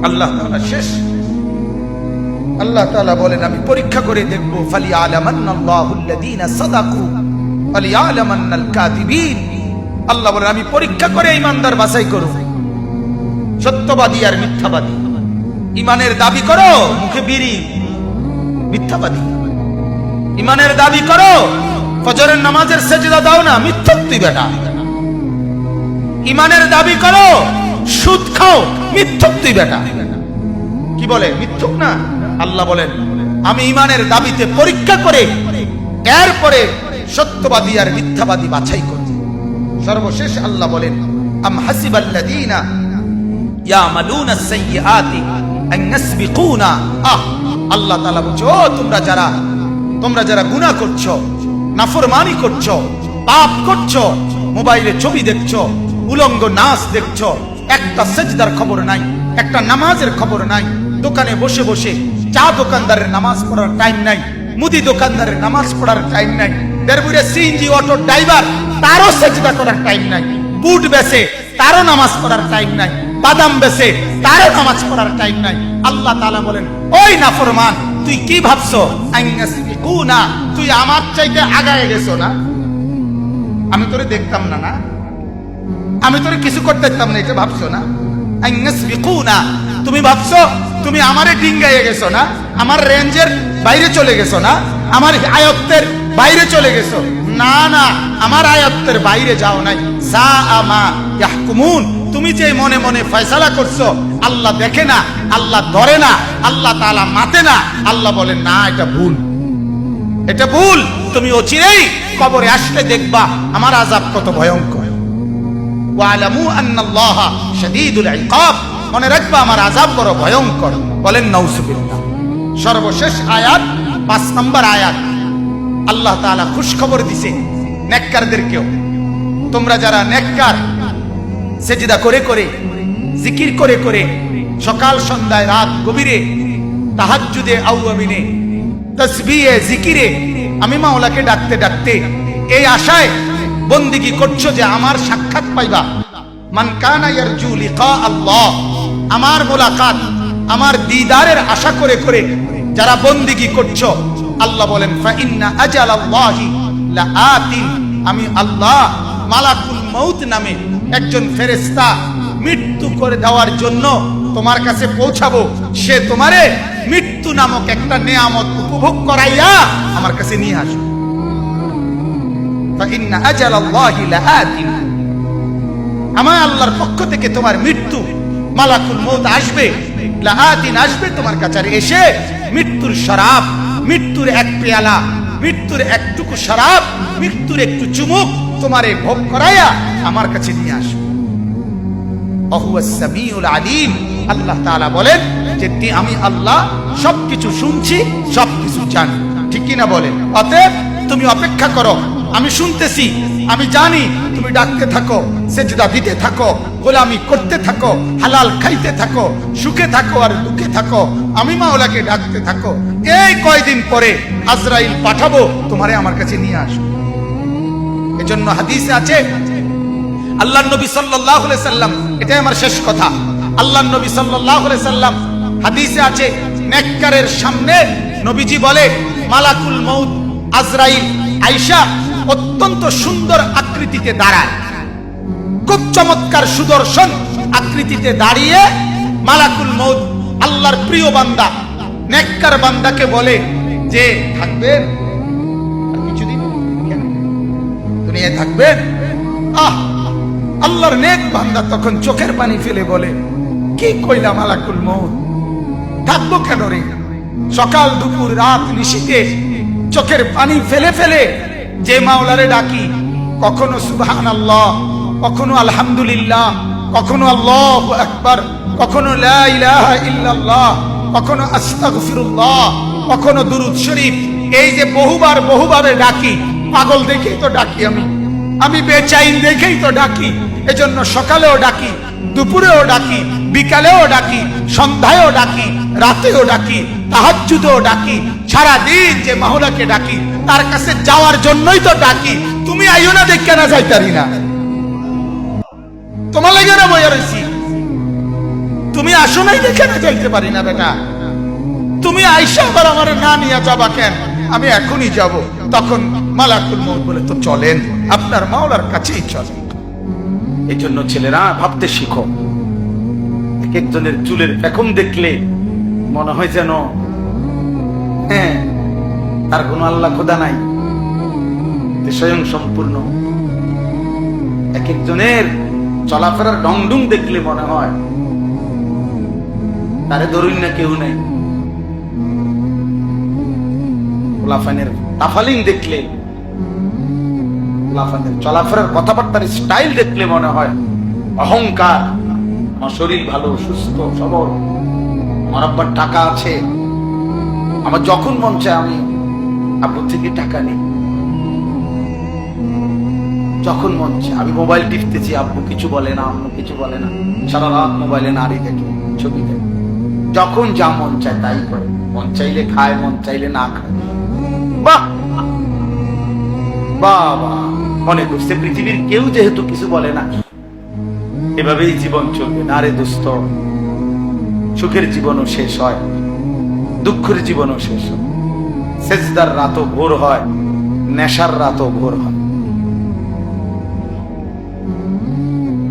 [SPEAKER 1] আল্লাহ তাআলা শেষ, আল্লাহ তাআলা বলেন আমি পরীক্ষা করে দেখব, ফালিয়ালামান্নাল্লাহুল্লাযীনা সাদাকু ওয়ালিয়ালামান্নাল কাযিবিন। আল্লাহ বলেন আমি পরীক্ষা করে ঈমানদার বাছাই করব, সত্যবাদী আর মিথ্যাবাদী। ঈমানের দাবি করো, মুখে বিড়ি, মিথ্যাবাদী। ঈমানের দাবি করো, ফজরের নামাজের সেজদা দাও না, মিথ্যক তুই বেটা। ঈমানের দাবি করো, সুদ খাও, মিথ্যক তুই বেটা। কি বলে? মিথ্যক না। আল্লাহ বলেন আমি ঈমানের দাবিতে পরীক্ষা করে এরপরে সত্যবাদী আর মিথ্যাবাদী বাছাই করব। সর্বশেষ আল্লাহ বলেন আম হাসিবাল্লাযীনা ইয়ামালুনাস সাইয়্যাতি আন ইয়াসবিকুনা। আল্লাহ তাআলা বলছে ও তোমরা যারা গুনাহ করছো, নাফরমানি করছো, পাপ করছো, মোবাইলে ছবি দেখছো, উলঙ্গ নাচ দেখছো, একটা সেজদার খবর নাই, একটা নামাজের খবর নাই, দোকানে বসে বসে চা দোকানদারের নামাজ পড়ার টাইম নাই, মুদি দোকানদারের নামাজ পড়ার টাইম নাই, দেড়বুড়ে সিএনজি অটো ড্রাইভার তারও সেজদা করার টাইম নাই, বুট বেচে তারও নামাজ পড়ার টাইম নাই, বাদাম বেচে তারও নামাজ পড়ার টাইম নাই। আল্লাহ তাআলা বলেন ওই নাফরমান তুই কি ভাবছো? আইনাসবিকুনা, তুই আমার চাইতে আগায় গেছো না? আমি তোরে দেখতাম না, না আমি তোরে কিছু করতে দিতাম না, এটা ভাবছো না? আইনাসবিকুনা, তুমি ভাবছো তুমি আমারে ডিঙ্গাইয়ে গেছো না, আমার রেঞ্জের বাইরে চলে গেছো না? আমার আয়ত্তের বাইরে চলে গেছো। না না, আমার আয়ত্তের বাইরে যাও নাই। সাআমা ইয়াহকুমুন, তুমি যে মনে মনে ফয়সালা করছো, আল্লাহ দেখে না, আল্লাহ ধরে না, আল্লাহ তাআলা মাতে না। আল্লাহ বলেন না, এটা ভুল, এটা ভুল। তুমি অচিরেই কবরে আসলে দেখবা আমার আযাব কত ভয়ঙ্কর। ওয়ালামু আন্নাল্লাহা শাদীদুল ইকাব, মনে রাখবা আমার আযাব বড় ভয়ঙ্কর। বলেন নাউযুবিল্লাহ। সর্বশেষ আয়াত 5 নম্বর আয়াত, আল্লাহ তাআলা খুশখবর দিছে নেককারদেরকেও। তোমরা যারা নেককার, সেজদা করে করে, জিকির করে করে, সকাল সন্ধ্যায় রাত গভীরে, তাহাজ্জুদে আওয়াবিনে, তাসবিহে জিকিরে আমি মাওলাকে ডাকতে ডাকতে এই আশায় বন্দিগি করছো যে আমার সাক্ষাৎ পাইবা। মান কানা ইয়ারজু লিকা আল্লাহ, আমার মোলাকাত, আমার দিদারের আশা করে করে যারা বন্দিগি করছো, আল্লাহ বলেন ফা ইন্না আজালাল্লাহি লাআতিন, আমি আল্লাহ মালাকুল মউত নামে একজন ফেরেশতা মৃত্যু করে দেওয়ার জন্য তোমার কাছে পৌঁছাবো। সে তোমারে মৃত্যু নামক একটা নেয়ামত উপভোগ করাইয়া আমার কাছে নিয়ে আসবে। ফা ইন্না আজালাল্লাহি লাআতিন, আমার আল্লাহর পক্ষ থেকে তোমার মৃত্যু মালাকুল মউত আসবে, লাআতিন আসবে তোমার কাছে, এসে মৃত্যুর শরাব, মৃত্যুর এক পেয়ালা, মৃত্যুর একটুকু শরাব, মৃত্যুর একটু চুমুক তোমারে ভোগ করাইয়া আমার কাছে নিয়ে আসবে। ওয়াহুয়াস সামিউল আলিম, আল্লাহ তাআলা বলেন যে আমি আল্লাহ সবকিছু শুনছি, সবকিছু জানি। ঠিক কি না বলেন? অতএব তুমি অপেক্ষা করো, আমি শুনতেছি, আমি জানি। তুমি ডাকতে থাকো, সেজদা দিতে থাকো, গোলামি করতে থাকো, হালাল খাইতে থাকো, সুখে থাকো আর দুঃখে থাকো, আমি মাওলাকে ডাকতে থাকো। এই কয়দিন পরে আজরাইল পাঠাবো, তোমারে আমার কাছে নিয়ে আসবো। এজন্য হাদিসে আছে, আল্লাহর নবী সাল্লাল্লাহু আলাইহি সাল্লাম, এটাই আমার শেষ কথা, আল্লাহর নবী সাল্লাল্লাহু আলাইহি সাল্লাম হাদিসে আছে, নেককারের সামনে নবীজি বলে মালাকুল মউত আজরাইল আয়েশা অত্যন্ত সুন্দর আকৃতিতে দাঁড়ায়, খুব চমৎকার সুদর্শন আকৃতিতে দাঁড়িয়ে মালাকুল মউত আল্লাহর প্রিয় বান্দা নেককার বান্দাকে বলে যে থাকবেন আর কিছুদিন, কেন দুনিয়ায় থাকবেন? আল্লাহর নেক বান্দা তখন চোখের পানি ফেলে বলে, কি কইলা মালাকুল মউত, থাকবো কেন রে? সকাল দুপুর রাত নিশিতে চোখের পানি ফেলে ফেলে যে মাওলারে ডাকি, কখনো সুবহানাল্লাহ, কখনো আলহামদুলিল্লাহ, কখনো আল্লাহু আকবার, কখনো লা ইলাহা ইল্লাল্লাহ, কখনো আস্তাগফিরুল্লাহ, কখনো দুরূদ শরীফ, এই যে বহুবার বহুভাবে ডাকি, পাগল দেখেই তো ডাকি, আমি বেচাইন দেখেই তো ডাকি। এজন্য সকালেও ডাকি, দুপুরেও ডাকি, বিকালেও ডাকি, সন্ধ্যায়ও ডাকি, রাতেও ডাকি, তাহাজ্জুদেও ডাকি, সারা দিন যে মাওলাকে ডাকি তার কাছে যাওয়ার জন্যই তো ডাকি। তুমি আইও না, দেখে না যাইতারি না, তোমার লাগে না বইয়া রইছি, তুমি আসো নাই দেখে না যাইতে পারি না বেটা। তুমি আইসা আবার আমার না নিয়ে যাবা কেন? আমি এখনই যাব। তখন মালাকুল মউত বলে, তো চলেন, আপনার মাওলার কাছেই চলেন। এই জন্য ছেলেরা ভাবতে শিখো। এক একজনের চুলের পেখম দেখলে মনে হয় যেন হ্যাঁ তার কোনো আল্লাহ খোদা নাই, স্বয়ং সম্পূর্ণ। এক একজনের চলাফেরার ঢংঢুং দেখলে মনে হয় তারে ধরুন না কেউ নেই। লাফানের তাফালিং দেখলে, লাফানের চলাফেরার কথাবার্তার স্টাইল দেখলে মনে হয় অহংকার। আমার শরীর ভালো, সুস্থ সবল, আমার আব্বার টাকা আছে, আমার যখন মন চায় আমি আব্বুর থেকে টাকা নিই, যখন মন চায় আমি মোবাইল টিপতেছি, আব্বু কিছু বলে না, আম্মু কিছু বলে না, সারা রাত মোবাইলে নারী দেখে, ছবি দেখে, যখন যা মন চায় তাই করে, মন চাইলে খায়, মন চাইলে না খায়। বাহ বাবা, মনে করছে পৃথিবীর কেউ যেহেতু কিছু বলে না, এভাবেই জীবন চলবে না রে দোস্ত। সুখের জীবনও শেষ হয়, দুঃখের জীবনও শেষ হয়, সেজদার রাতও ভোর হয়, নেশার রাতও ভোর হয়,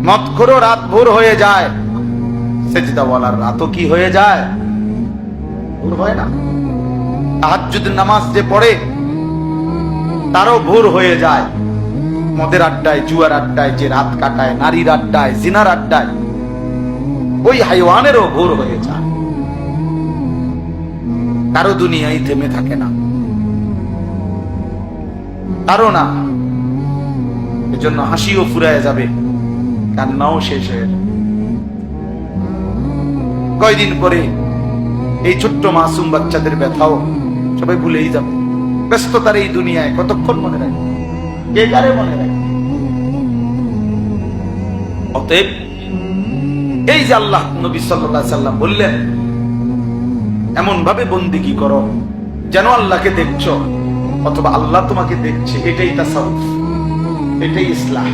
[SPEAKER 1] মদখোরও রাত ভোর হয়ে যায়, সেজদাওয়ালার রাতও কি হয়ে যায়? ভোর হয় না?
[SPEAKER 2] তাহাজ্জুদের নামাজ যে পড়ে তারও ভোর হয়ে যায়। মদের আড্ডায়, জুয়ার আড্ডায় যে রাত কাটায়, নারীর আড্ডায়, জিনার আড্ডায়, ওই হাইওয়ানেরও ভোর হয়ে যায়। কারো দুনিয়ায় থেমে থাকে না, কারো না। এজন্য হাসিও ফুরায় যাবে, কান্নাও শেষ হয়ে যাবে। কয়দিন পরে এই ছোট্ট মাসুম বাচ্চাদের ব্যথাও সবাই ভুলেই যাবে। ব্যস্ততার এই দুনিয়ায় কতক্ষণ মনে রাখবে, কে কারে মনে রাখবে? অতএব এই যে আল্লাহ নবী সাল্লাল্লাহু আলাইহি সাল্লাম বললেন, এমন ভাবে বন্দেগী করো যেন আল্লাহকে দেখছো অথবা আল্লাহ তোমাকে দেখছে। এটাই তাসাউফ, এটাই ইসলাহ।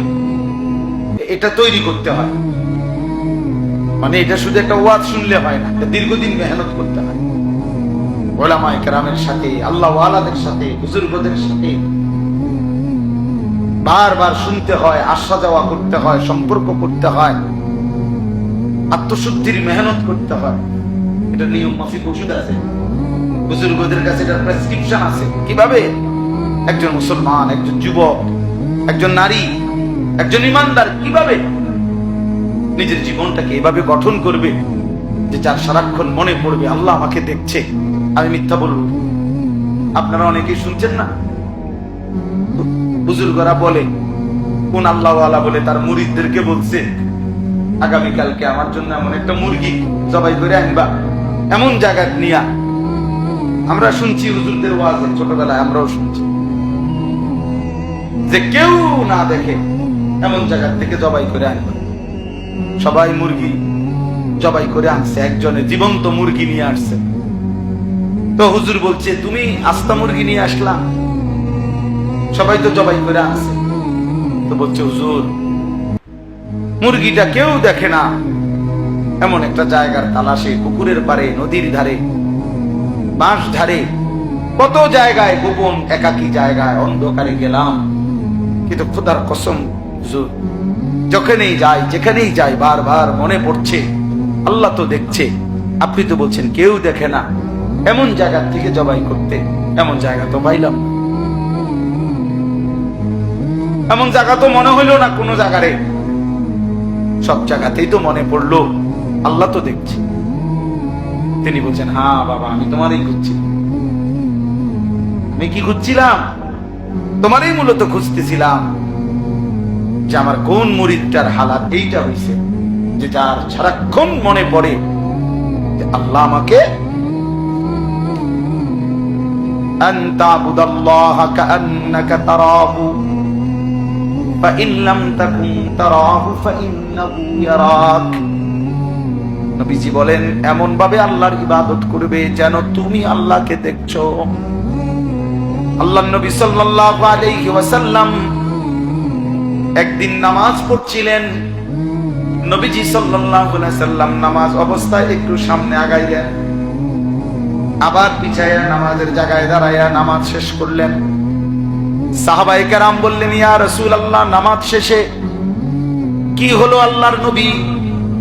[SPEAKER 2] এটা তৈরি করতে হয়। মানে এটা শুধু একটা ওয়াজ শুনলে হয় না, দীর্ঘদিন মেহনত করতে হয়। ওলামায়ে কেরামের সাথে, আল্লাহ ওয়ালাদের সাথে, বুজুর্গদের সাথে বারবার শুনতে হয়, আসা যাওয়া করতে হয়, সম্পর্ক করতে হয়, আত্মশুদ্ধির মেহনত করতে হয়। এটা নিয়ম মাফিক ওষুধ আছে, বুজুর্গদের কাছে এটার প্রেসক্রিপশন আছে। কিভাবে একজন মুসলমান, একজন যুবক, একজন নারী, একজন ইমানদার কিভাবে নিজের জীবনটাকে এভাবে গঠন করবে যে যার সারাক্ষণ মনে পড়বে আল্লাহ আমাকে দেখছে, আমি মিথ্যা বলব। আপনারা অনেকেই শুনছেন না, বুজুর্গরা বলে, কোন আল্লাহওয়ালা বলে তার মুরিদদেরকে বলছে, আগামীকালকে আমার জন্য এমন একটা মুরগি জবাই করে আনবা, এমন জায়গা নিয়া। আমরা শুনছি হুজুরদের ওয়াজে, ছোটবেলায় আমরাও শুনছি যে কেউ না দেখে এমন জায়গা থেকে জবাই করে আনবা। সবাই মুরগি জবাই করে আনছে, একজনে জীবন্ত মুরগি নিয়ে আসছে। তো হুজুর বলছে, তুমি আস্তা মুরগি নিয়ে আসলা, সবাই তো জবাই করে আনছে। তো বলছে, হুজুর মুরগিটা কেউ দেখে না, এমন একটা জায়গার তালাশে, পুকুরের পারে, নদীর ধারে, বাঁশ ধারে, কত জায়গায়, গোপন একাকী জায়গায় অন্ধকারে গেলাম, কিন্তু খোদার কসম হুজুর যখনই যাই, যেখানেই যাই, বারবার মনে পড়ছে আল্লাহ তো দেখছে। আপনি তো বলছেন কেউ দেখে না, এমন জায়গা থেকে জবাই করতে, এমন জায়গা তো পাইলাম, এমন জায়গা তো মনে হইল না কোনো জায়গারে। সব জায়গাতেই তো মনে পড়লো আল্লাহ তো দেখছে। তিনি বলছেন, হ্যাঁ বাবা, আমি তোমারই খুঁজছি। আমি কি খুঁজছিলাম? তোমারই মূলত খুঁজতেছিলাম যে আমার কোন মুরিদটার হালাত এইটা হইছে, যে যার সারাক্ষণ মনে পড়ে যে আল্লাহ আমাকে, আন তা'বুদাল্লাহা কাআন্নাকা তারাহু ফাইন লাম তাকুন তারাহু ফাইন্নাহু ইয়ারাক। নবীজি বলেন, এমন ভাবে আল্লাহর ইবাদত করবে যেন তুমি আল্লাহকে দেখছো। আল্লাহর নবী সাল্লাল্লাহু আলাইহি ওয়াসাল্লাম একদিন নামাজ পড়ছিলেন। নবীজি সাল্লাল্লাহু আলাইহি ওয়াসাল্লাম নামাজ অবস্থায় একটু সামনে আগাইলেন, আবার পিছায়া নামাজের জায়গায় দাঁড়ায়া নামাজ শেষ করলেন। সাহাবায়ে কেরাম বললেন, ইয়া রাসূলুল্লাহ, নামাজ শেষে কি হলো আল্লাহর নবী?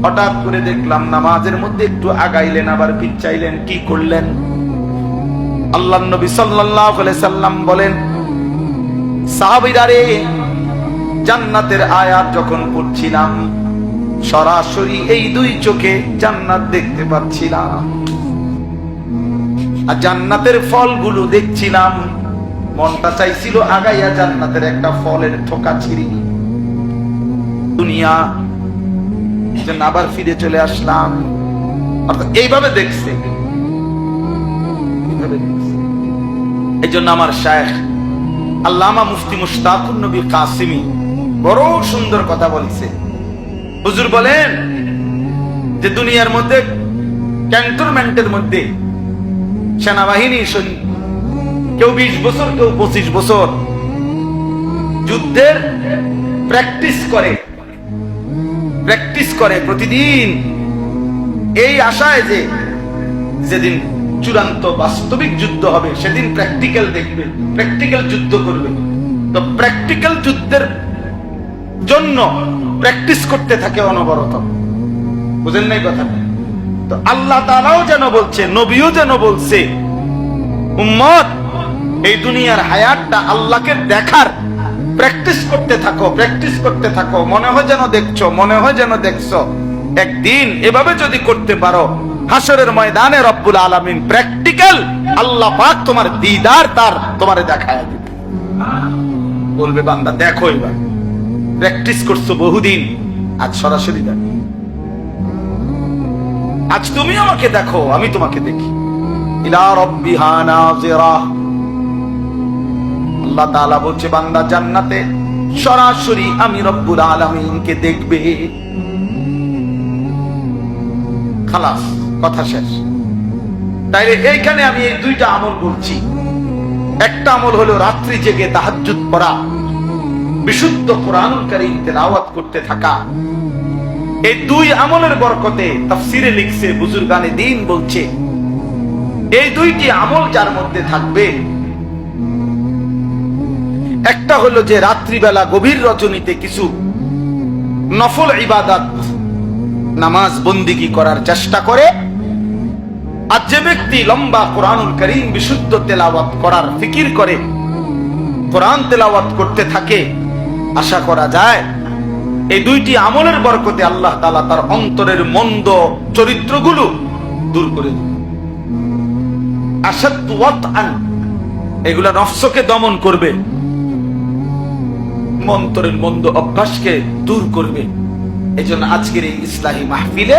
[SPEAKER 2] হঠাৎ করে দেখলাম নামাজের মধ্যে একটু আগাইলেন, আবার পিছাইলেন, কি করলেন? আল্লাহর নবী সাল্লাল্লাহু আলাইহি সাল্লাম বলেন, সাহাবীরা রে, জান্নাতের আয়াত যখন পড়ছিলাম, সরাসরি এই দুই চোখে জান্নাত দেখতে পাচ্ছিলাম, আর জান্নাতের ফলগুলো দেখছিলাম। মনটা চাইছিল আগাইয়া জান্নাতের একটা ফলের থোকা ছিঁড়ি, দুনিয়া যেন আবার ফিরে চলে আসলাম। অর্থাৎ এইভাবে দেখছে। এই জন্য আমার শায়েখ আল্লামা মুফতি মুশতাকুর নবী কাসিমি বড় সুন্দর কথা বলছে। হুজুর বলেন যে দুনিয়ার মধ্যে ক্যান্টনমেন্টের মধ্যে সেনাবাহিনী, কেউ 20 বছর, কেউ 25 বছর যুদ্ধের প্র্যাকটিস করে প্রতিদিন, এই আশায় যে যেদিন চূড়ান্ত বাস্তবিক যুদ্ধ হবে সেদিন প্র্যাকটিক্যাল দেখবে, প্র্যাকটিক্যাল যুদ্ধ করবে। তো প্র্যাকটিক্যাল যুদ্ধের জন্য প্র্যাকটিস করতে থাকে অনবরত। বুঝেন নাই কথা? তো আল্লাহ তাআলাও যেন বলছে, নবীও যেন বলছে উম্মত, এই দুনিয়ার হায়াতটা আল্লাহকে দেখার প্র্যাকটিস করতে থাকো, প্র্যাকটিস করতে থাকো। মনে হয় যেন দেখছো, মনে হয় যেন দেখছো। একদিন এভাবে যদি করতে পারো, হাসরের ময়দানে রব্বুল আলামিন প্র্যাকটিক্যাল আল্লাহ পাক তোমার দিদার তার তোমারে দেখায় দিবে। বলবে বান্দা দেখো, এবার প্র্যাকটিস করছো বহুদিন, আজ সরাসরি দেখো। আজ তুমি আমাকে দেখো, আমি তোমাকে দেখি। ইলা রাব্বিহা নাযিরা। আল্লাহ তাআলা বলছে বান্দা জান্নাতে সরাসরি আমি রব্বুল আলামিনকে দেখবে। খালাস, কথা শেষ। তাইলে এইখানে আমি এই দুইটা আমল বলছি। একটা আমল হলো রাত্রি জেগে তাহাজ্জুদ পড়া, বিশুদ্ধ কোরআনুল কারীম তেলাওয়াত করতে থাকা। এই দুই আমলের বরকতে তাফসীরে লিখছে, বুজুর্গানে দ্বীন বলছে, এই দুইটি আমল যার মধ্যে থাকবে, একটা হলো যে রাত্রিবেলা গভীর রজনীতে কিছু নফল ইবাদত নামাজ বন্দিগি করার চেষ্টা করে, আর যে ব্যক্তি লম্বা কোরআনুল কারীম বিশুদ্ধ তেলাওয়াত করার ফিকির করে, কোরআন তেলাওয়াত করতে থাকে, আশা করা যায় এই দুইটি আমলের বরকতে আল্লাহ তাআলা তার অন্তরের মন্দ চরিত্রগুলো দূর করে দিবে। আশাদ্দু ওয়াতআন, এগুলা নফসকে দমন করবে, অন্তরের মন্দ অভ্যাসকে দূর করবে। এজন্য আজকের এই ইসলাহি মাহফিলে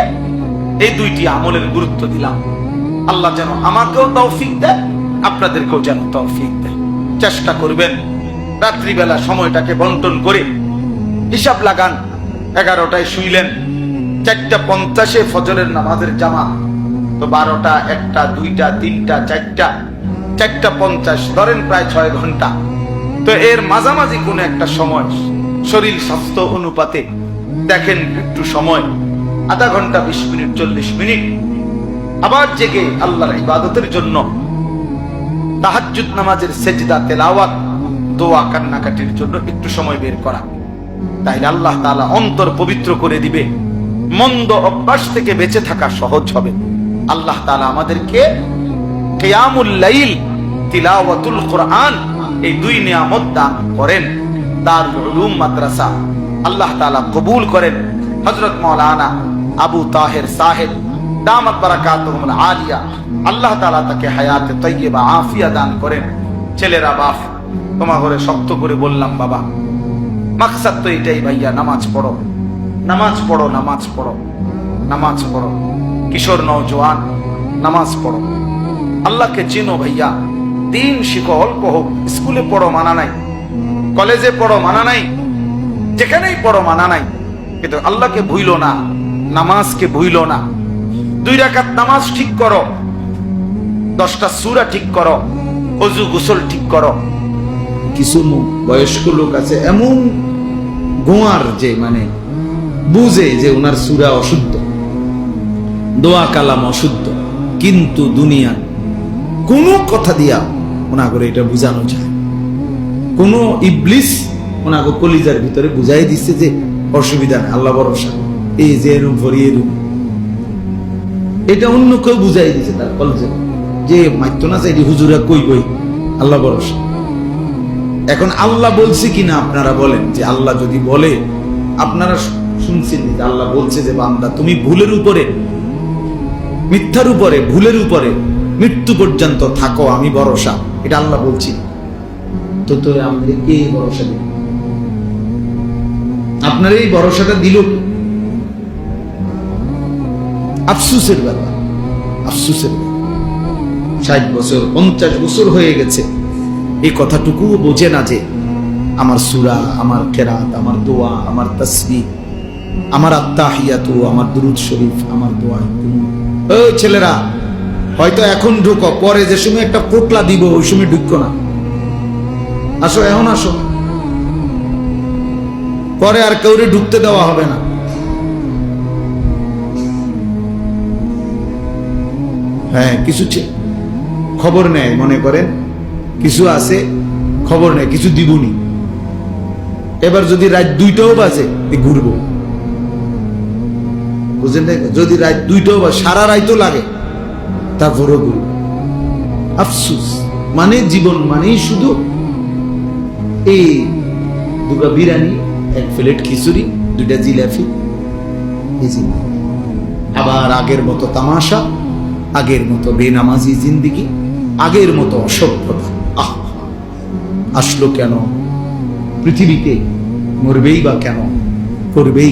[SPEAKER 2] এই দুইটি আমলের গুরুত্ব দিলাম। আল্লাহ যেন আমাকেও তৌফিক দেয়, আপনাদেরকেও যেন তৌফিক দেয়। চেষ্টা করবেন রাত্রিবেলা সময়টাকে বন্টন করে, হিসাব লাগান 11টায় শুইলেন, 4:50 ফজরের নামাজের জামাত, তো 12টা, 1টা, 2টা, 3টা, 4টা, 4:50 ধরেন প্রায় 6 ঘন্টা। তো এর মাঝামাঝি কোন একটা সময় শরীর স্বাস্থ্য অনুপাতে দেখেন একটু সময়, আধা ঘন্টা, 20 মিনিট, 40 মিনিট আবার জেগে আল্লাহর ইবাদতের জন্য তাহাজ্জুদ নামাজের সেজদা, তেলাওয়াত, দোয়া, কান্নাকাটির জন্য একটু সময় বের করা। তাইলে আল্লাহ তাআলা অন্তর পবিত্র করে দিবে, মন্দ অভ্যাস থেকে বেঁচে থাকা সহজ হবে। আল্লাহ তাআলা আমাদেরকে কিয়ামুল লাইল, তিলাওয়াতুল কোরআন, এই দুই নিয়ামত দান করেন। দারুল উলুম মাদ্রাসা আল্লাহ তাআলা কবুল করেন। হযরত মাওলানা আবু তাহের সাহেব দামাত বারাকাতুহুল আলিয়া, আল্লাহ তাআলা তাকে হায়াতে তাইয়্যিবা আফিয়া দান করেন। ছেলেরা, বাপ, তোমার ঘরে শক্ত করে বললাম, বাবা মাকসাদ তো এটাই ভাইয়া, নামাজ পড়ো, নামাজ পড়ো, নামাজ পড়ো, নামাজ পড়ো। কিশোর নওজোয়ান, নামাজ পড়ো, আল্লাহকে চেনো ভাইয়া, দিন শিখো, অল্প হোক, স্কুলে পড়ো মানা নাই, কলেজে পড়ো মানা নাই, যেখানেই পড়ো মানা নাই, কিন্তু আল্লাহকে ভুইলো না, নামাজকে ভুইলো না। 2 রাকাত নামাজ ঠিক করো, 10টা সূরা ঠিক করো, ওযু গোসল ঠিক করো।
[SPEAKER 1] কিছু বয়স্ক লোক আছে এমন গোয়ার, যে মানে বুঝে যে ওনার সূরা অশুদ্ধ, দোয়া কালাম অশুদ্ধ, কিন্তু দুনিয়া কোন কথা দিয়া ওনাগরে এটা বুঝানো যায়, কোন ইবলিস ওনাকে কলিজার ভিতরে বুঝাই দিচ্ছে যে অসুবিধা নেই, আল্লাহ ভরসা, এই যে এরম ভরিয়ে এরম, এটা অন্য কেউ বুঝাই দিচ্ছে তার কলেজে, যে মাইতো না চাই হুজুরা কই বই, আল্লাহ ভরসা। এখন আল্লাহ বলছে কিনা আপনারা বলেন, যে আল্লাহ যদি বলে, আপনারা শুনছেন যে আল্লাহ বলছে যে বান্দা তুমি ভুলের উপরে, মিথ্যার উপরে, ভুলের উপরে মৃত্যু পর্যন্ত থাকো, আমি ভরসা, এটা আল্লাহ বলছি। তো তো আমাদের কে ভরসা দিল? আপনার এই ভরসাটা দিল কি? আফসুসের ব্যাপার, আফসুসের ব্যাপার। 60 বছর 50 বছর হয়ে গেছে, এই কথাটুকু বোঝে না যে আমার সূরা, আমার কেরাত, আমার দোয়া, আমার তাসবিহ, আমার আত্তাহিয়াতু, আমার দুরূদ শরীফ, আমার দোয়া। ওই ছেলেরা, হয়তো এখন ঢুকো, পরে যে সময় একটা পোটলা দিব ওই সময় ঢুকো না। আসো, এখন আসো, পরে আর কাউরে ঢুকতে দেওয়া হবে না। হ্যাঁ, কিছু খবর নেয়, মনে করেন কিছু আছে, খবর নেয়, কিছু দিবনি। এবার যদি রাত 2টাও বাজে ঘুরবো, বুঝলেন? যদি রাত 2টাও বাজে, সারা রাতও লাগে, তারপরও ঘুরবো। আফসুস মানে জীবন মানেই শুধু এই দুটো বিরিয়ানি, এক প্লেট খিচুড়ি, 2টা জিলাপি, আবার আগের মতো তামাশা, আগের মতো বেনামাজি জিন্দিগি, আগের মতো অসভ্যতা। আসলো কেন পৃথিবীতে, মরবেই বা কেন, করবেই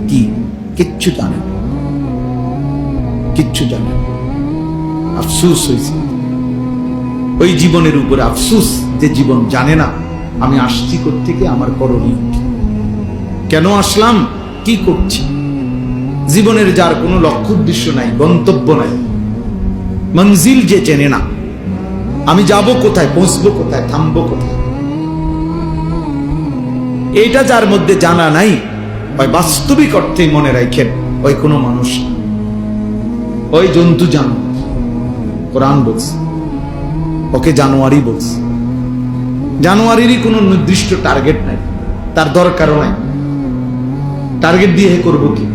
[SPEAKER 1] কি, কিচ্ছু জানে না, কিচ্ছু জানে না। আফসুস হয়েছে ওই জীবনের উপরে, আফসুস যে জীবন জানে না আমি আসছি কোত্থেকে, আমার করণীয় কি, কেন আসলাম, কি করছি। জীবনের যার কোনো লক্ষ্য উদ্দেশ্য নাই, গন্তব্য নাই, মঞ্জিল যে চেনে না, আমি যাব কোথায়, পৌঁছবো কোথায়, থামবো কোথায়, এইটা যার মধ্যে জানা নাই, ওই বাস্তবিক অর্থে মনে রাখেন ওই কোনো মানুষ, ওই জন্তু জানোয়ার। কোরআন বলছে ওকে জানোয়ারই বলছে। জানোয়ারেরই কোনো নির্দিষ্ট টার্গেট নাই, তার দরকারও নাই। টার্গেট দিয়ে করবো কি?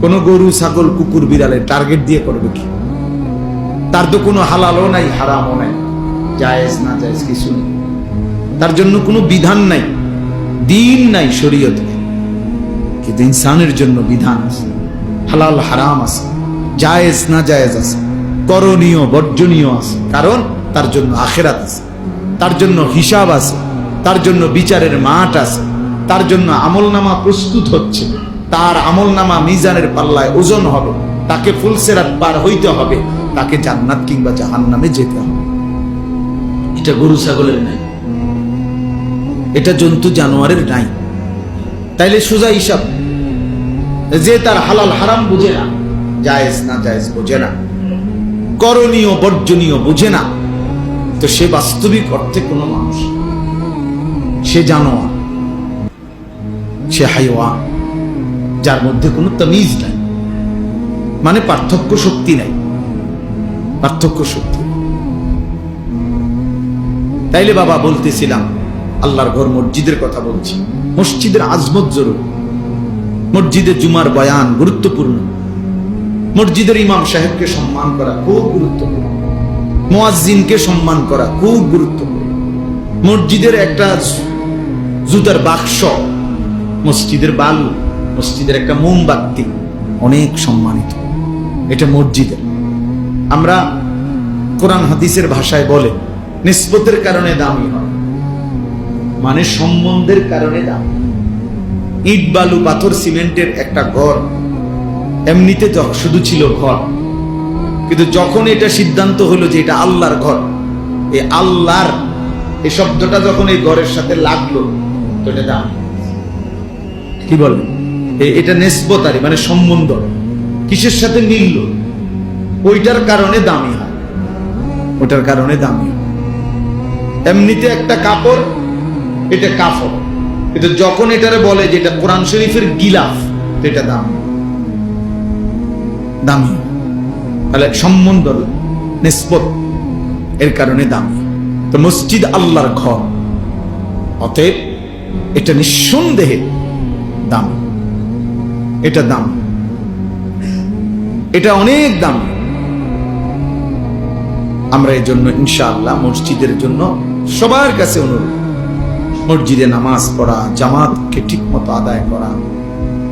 [SPEAKER 1] কোন গরু, ছাগল, কুকুর, বিড়ালের টার্গেট দিয়ে করবে কি? তার তো কোনো হালালও নাই, হারামও নাই, জায়েজ না জায়েজ কিছু নেই, তার জন্য কোনো বিধান নাই, দিন নাই শরীয়তে। কিন্তু ইনসানের জন্য বিধান আছে, হালাল হারাম আছে, জায়েজ না জায়েজ আছে, করণীয় বর্জনীয় আছে। কারণ তার জন্য আখিরাত আছে, তার জন্য হিসাব আছে, তার জন্য বিচারের মাঠ আছে, তার জন্য আমলনামা প্রস্তুত হচ্ছে, তার আমলনামা মিজানের পাল্লায় ওজন হবে, তাকে ফুলসেরাত পার হইতে হবে, তাকে জান্নাত কিংবা জাহান্নামে যেতে হবে। এটা গরু ছাগলের নাই, এটা জন্তু জানোয়ারের নাই। তাইলে সোজা হিসাব, যে তার হালাল হারাম বুঝে না, জায়েজ না জায়েজ বুঝে না, করণীয় বর্জনীয় বুঝে না, তো সে বাস্তবিক অর্থে কোনো মানুষ, সে জানোয়ার, সে হাইওয়ান, যার মধ্যে কোনো তামিজ নাই, মানে পার্থক্য শক্তি নাই, পার্থক্য শক্তি। তাইলে বাবা বলতেছিলাম আল্লাহর ঘর মসজিদের কথা বলছি। মসজিদের আজমত জরুরি, মসজিদে জুমার বয়ান গুরুত্বপূর্ণ, মসজিদের ইমাম সাহেবকে সম্মান করা খুব গুরুত্বপূর্ণ, মুয়াজ্জিনকে সম্মান করা খুব গুরুত্বপূর্ণ। মসজিদের একটা জুতার বাক্স, মসজিদের বালু, মসজিদের একটা মোমবাতি অনেক সম্মানিত, এটা মসজিদের। আমরা কোরআন হাদিসের ভাষায় বলে নিসবতের কারণে দামি হয়, মানে সম্বন্ধের কারণে দামি। ইট বালু পাথর সিমেন্টের একটা ঘর এমনিতে শুধু ছিল ঘর, কিন্তু যখন এটা সিদ্ধান্ত হলো যে এটা আল্লাহর ঘর, এই আল্লাহর এই শব্দটা যখন এই ঘরের সাথে লাগলো তো এটা দাম। কি বলে এটা নিসবতারি, মানে সম্বন্ধ কিসের সাথে মিলল, ওইটার কারণে দামি হয়, ওটার কারণে দামি হয়। এমনিতে একটা কাপড়, এটা কাপড়, কিন্তু যখন এটারে বলে যে এটা কোরআন শরীফের গিলাফ, তো এটা দামি, দামি। তাহলে সম্বন্ধ নিসবত এর কারণে দামি। তো মসজিদ আল্লাহর ঘর, অতএব এটা নিঃসন্দেহে দাম, এটা দাম, এটা অনেক দাম। আমরা এই জন্য ইনশাআল্লাহ মসজিদের জন্য সবার কাছে অনুরোধ, মসজিদে নামাজ পড়া, জামাতকে ঠিক মতো আদায় করা,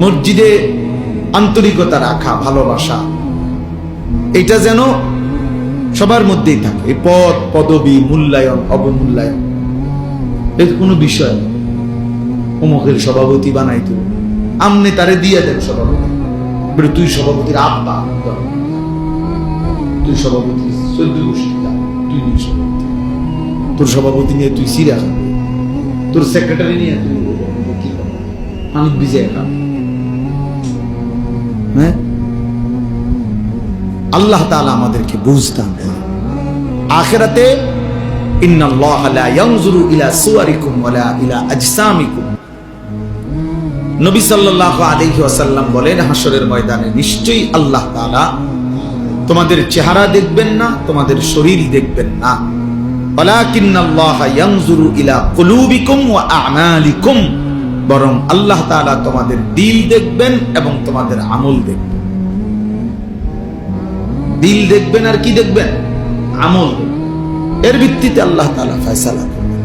[SPEAKER 1] মসজিদে আন্তরিকতা রাখা, ভালোবাসা, এটা যেন সবার মধ্যেই থাকে। এই পদ পদবী, মূল্যায়ন অবমূল্যায়ন এর কোনো বিষয়, অমুকের সভাপতি বানাইতো, আমনে তারে দিয়ে দেন সভাপতি, তুই সভাপতির আব্বা, তুই সভাপতি 14 গোষ্ঠী, তুই নিয়ে সভাপতি, তোর সভাপতি নিয়ে তুই সিরা খাবি, তোর সেক্রেটারি নিয়ে তুই কি খাবি, আমি বিজয় খাবি। হ্যাঁ, আল্লাহ তাআলা আমাদেরকে বুঝতাম। আখিরাতে ইন্নাল্লাহা লা ইয়ানজুরু ইলা সুওয়ারিকুম ওয়ালা ইলা আজসামিকুম, নবী সাল্লাল্লাহু আলাইহি ওয়াসাল্লাম বলেন হাসরের ময়দানে নিশ্চয়ই আল্লাহ তাআলা তোমাদের চেহারা দেখবেন না, তোমাদের শরীর দেখবেন না, ওয়ালাকিন্নাল্লাহা ইয়ানজুরু ইলা কুলুবিকুম ওয়া আমালিকুম, বরং আল্লাহ তাআলা তোমাদের দিল দেখবেন এবং তোমাদের আমল দেখবেন। দিল দেখবেন আর কি দেখবেন? আমল এর ভিত্তিতে আল্লাহ তাআলা ফয়সালা করবেন।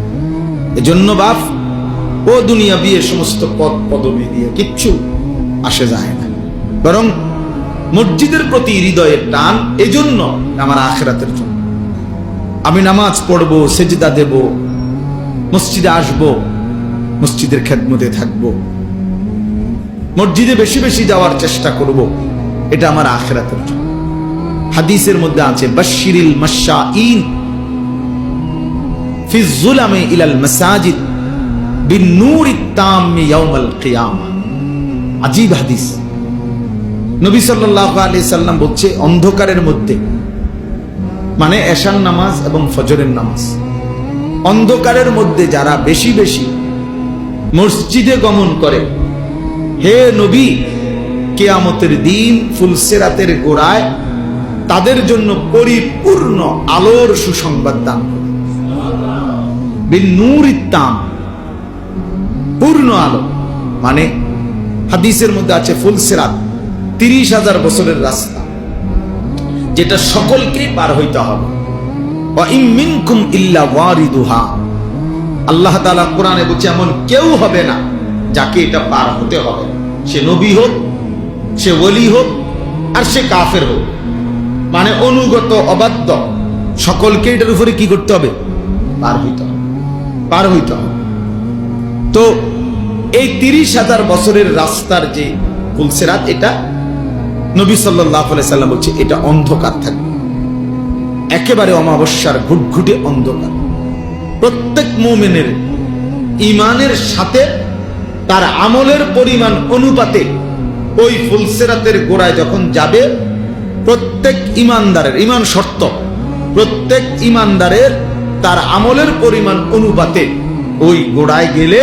[SPEAKER 1] এজন্য বাপ ও দুনিয়া বিয়ে সমস্ত পদ পদবি দিয়ে কিচ্ছু আসে যায় না, বরং মসজিদের প্রতি হৃদয়ের টান, এজন্য আমার আখিরাতের জন্য। আমি নামাজ পড়বো, সেজদা দেব, মসজিদে আসব, মসজিদের খেদমতে থাকব, মসজিদে বেশি বেশি যাওয়ার চেষ্টা করব, এটা আমার আখিরাতের জন্য। হাদিসের মধ্যে আছে বাশশিরিল মাশাঈন ফি যুলামি ইলাল মাসাজিদ বিন-নূরিত তাম্মি ইয়াউমাল কিয়ামা। আজীব হাদিস। নবী সাল্লাল্লাহু আলাইহি সাল্লাম বলছে, অন্ধকারের মধ্যে, মানে এশার নামাজ এবং ফজরের নামাজ, অন্ধকারের মধ্যে যারা বেশি বেশি মসজিদে গমন করে, হে নবী, কিয়ামতের দিন ফুলসিরাতের গোড়ায় তাদের জন্য পরিপূর্ণ আলোর সুসংবাদ দান করবে। বিন-নূরিত তাম, পূর্ণ আলো, মানে হাদিসের মধ্যে আছে ফুলসিরাত 30,000 বছরের রাস্তা, যেটা সকলকে পার হইতে হবে। ওয়া ইম মিনকুম ইল্লা ওয়ারিদুহা, আল্লাহ তাআলা কোরআনে বলছে এমন কেউ হবে না যাকে এটা পার হতে হবে, সে নবী হোক, সে ওলি হোক, আর সে কাফের হোক, মানে অনুগত অবাধ্য, সকলকে এটার উপরে কি করতে হবে? পার হইতে হবে, পার হইতে হবে। তো এই 30,000 বছরের রাস্তার যে ফুলসিরাত, এটা নবী সাল্লাল্লাহু আলাইহি সাল্লাম বলছে এটা অন্ধকার থাকবে, একেবারে অমাবস্যার ঘুটঘুটে অন্ধকার। প্রত্যেক মুমিনের ঈমানের সাথে তার আমলের পরিমাণ অনুপাতে ওই ফুলসিরাতের গোড়ায় যখন যাবে, প্রত্যেক ঈমানদারের, ঈমান শর্ত, প্রত্যেক ঈমানদারের তার আমলের পরিমাণ অনুপাতে ওই গোড়ায় গেলে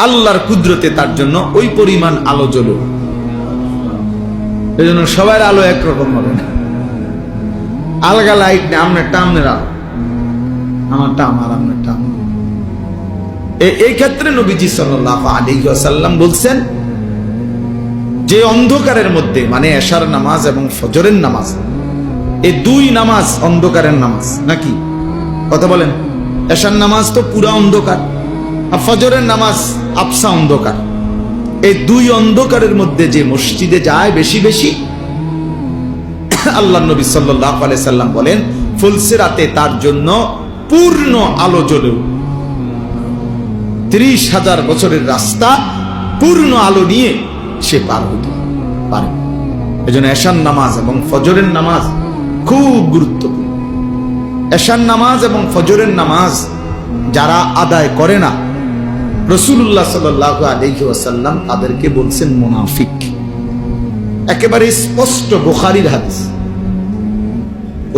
[SPEAKER 1] আল্লাহর কুদরতে তার জন্য ওই পরিমাণ আলো জ্বলবে। এই জন্য সবার আলো একরকম হবে না, আলগা লাইট নেই, আপনারটা আপনার আলো, আমারটা আমার, আপনারটা আমার। এই ক্ষেত্রে নবীজি সাল্লাল্লাহু আলাইহি ওয়াসাল্লাম বলছেন যে অন্ধকারের মধ্যে, মানে এশার নামাজ এবং ফজরের নামাজ, এই দুই নামাজ অন্ধকারের নামাজ নাকি? কথা বলেন। এশার নামাজ তো পুরা অন্ধকার, আর ফজরের নামাজ আবসা অন্ধকার। এই দুই অন্ধকারের মধ্যে যে মসজিদে যায় বেশি বেশি, আল্লাহ নবী সাল্লাল্লাহু আলাইহি সাল্লাম বলেন ফুলসিরাতে তার জন্য পূর্ণ আলো জ্বলে, 30,000 বছরের রাস্তা পূর্ণ আলো নিয়ে সে পার হতে পারে। এজন্য এশার নামাজ এবং ফজরের নামাজ খুব গুরুত্বপূর্ণ। এশার নামাজ এবং ফজরের নামাজ যারা আদায় করে না, রাসূলুল্লাহ সাল্লাল্লাহু আলাইহি ওয়াসাল্লাম তাদেরকে বলছেন মুনাফিক। একেবারে স্পষ্ট বুখারীর হাদিস।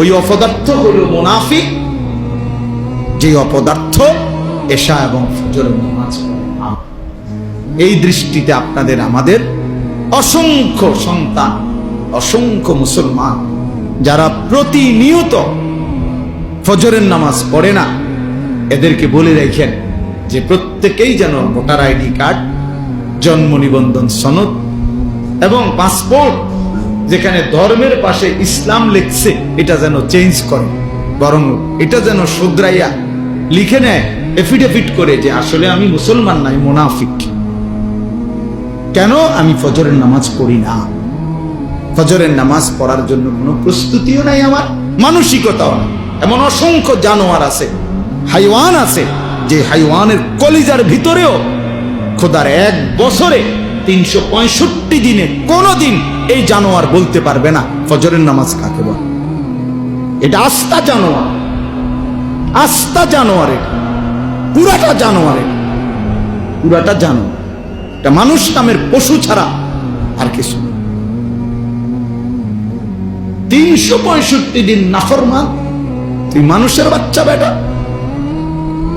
[SPEAKER 1] ওই অপদার্থ হলো মুনাফিক, যে অপদার্থ এশা এবং ফজরের নামাজ পড়ে না। এই দৃষ্টিতে আপনাদের আমাদের অসংখ্য সন্তান, অসংখ্য মুসলমান যারা প্রতিনিয়ত ফজরের নামাজ পড়ে না, এদেরকে বলে রাখেন যে প্রত্যেকেই যেন ভোটার আইডি কার্ড, জন্ম নিবন্ধন সনদ এবং পাসপোর্ট, যেখানে ধর্মের পাশে ইসলাম লিখছে, এটা যেন চেঞ্জ করে, বরং এটা যেন শুধরাইয়া লিখে নেয়, এফিডেভিট করে যে আসলে আমি মুসলমান নাই, মুনাফিক। কেন? আমি ফজরের নামাজ পড়ি না, ফজরের নামাজ পড়ার জন্য কোনো প্রস্তুতিও নাই, আমার মানসিকতাও নাই। এমন অসংখ্য জানোয়ার আছে, হাইওয়ান আছে, যে হাইওয়ানের কলিজার ভিতরেও খোদার 1 বছরে 365 দিনে কোনদিন এই জানোয়ার বলতে পারবে না ফজরের নামাজ কাকে বলে। এটা আস্তা জানোয়ার, আস্তা জানোয়ার, পুরাটা জানোয়ার, পুরাটা জানোয়ার। এটা মানুষ নামের পশু ছাড়া আর কিছু। 365 দিন নাফরমান, তুই মানুষের বাচ্চা বেটা,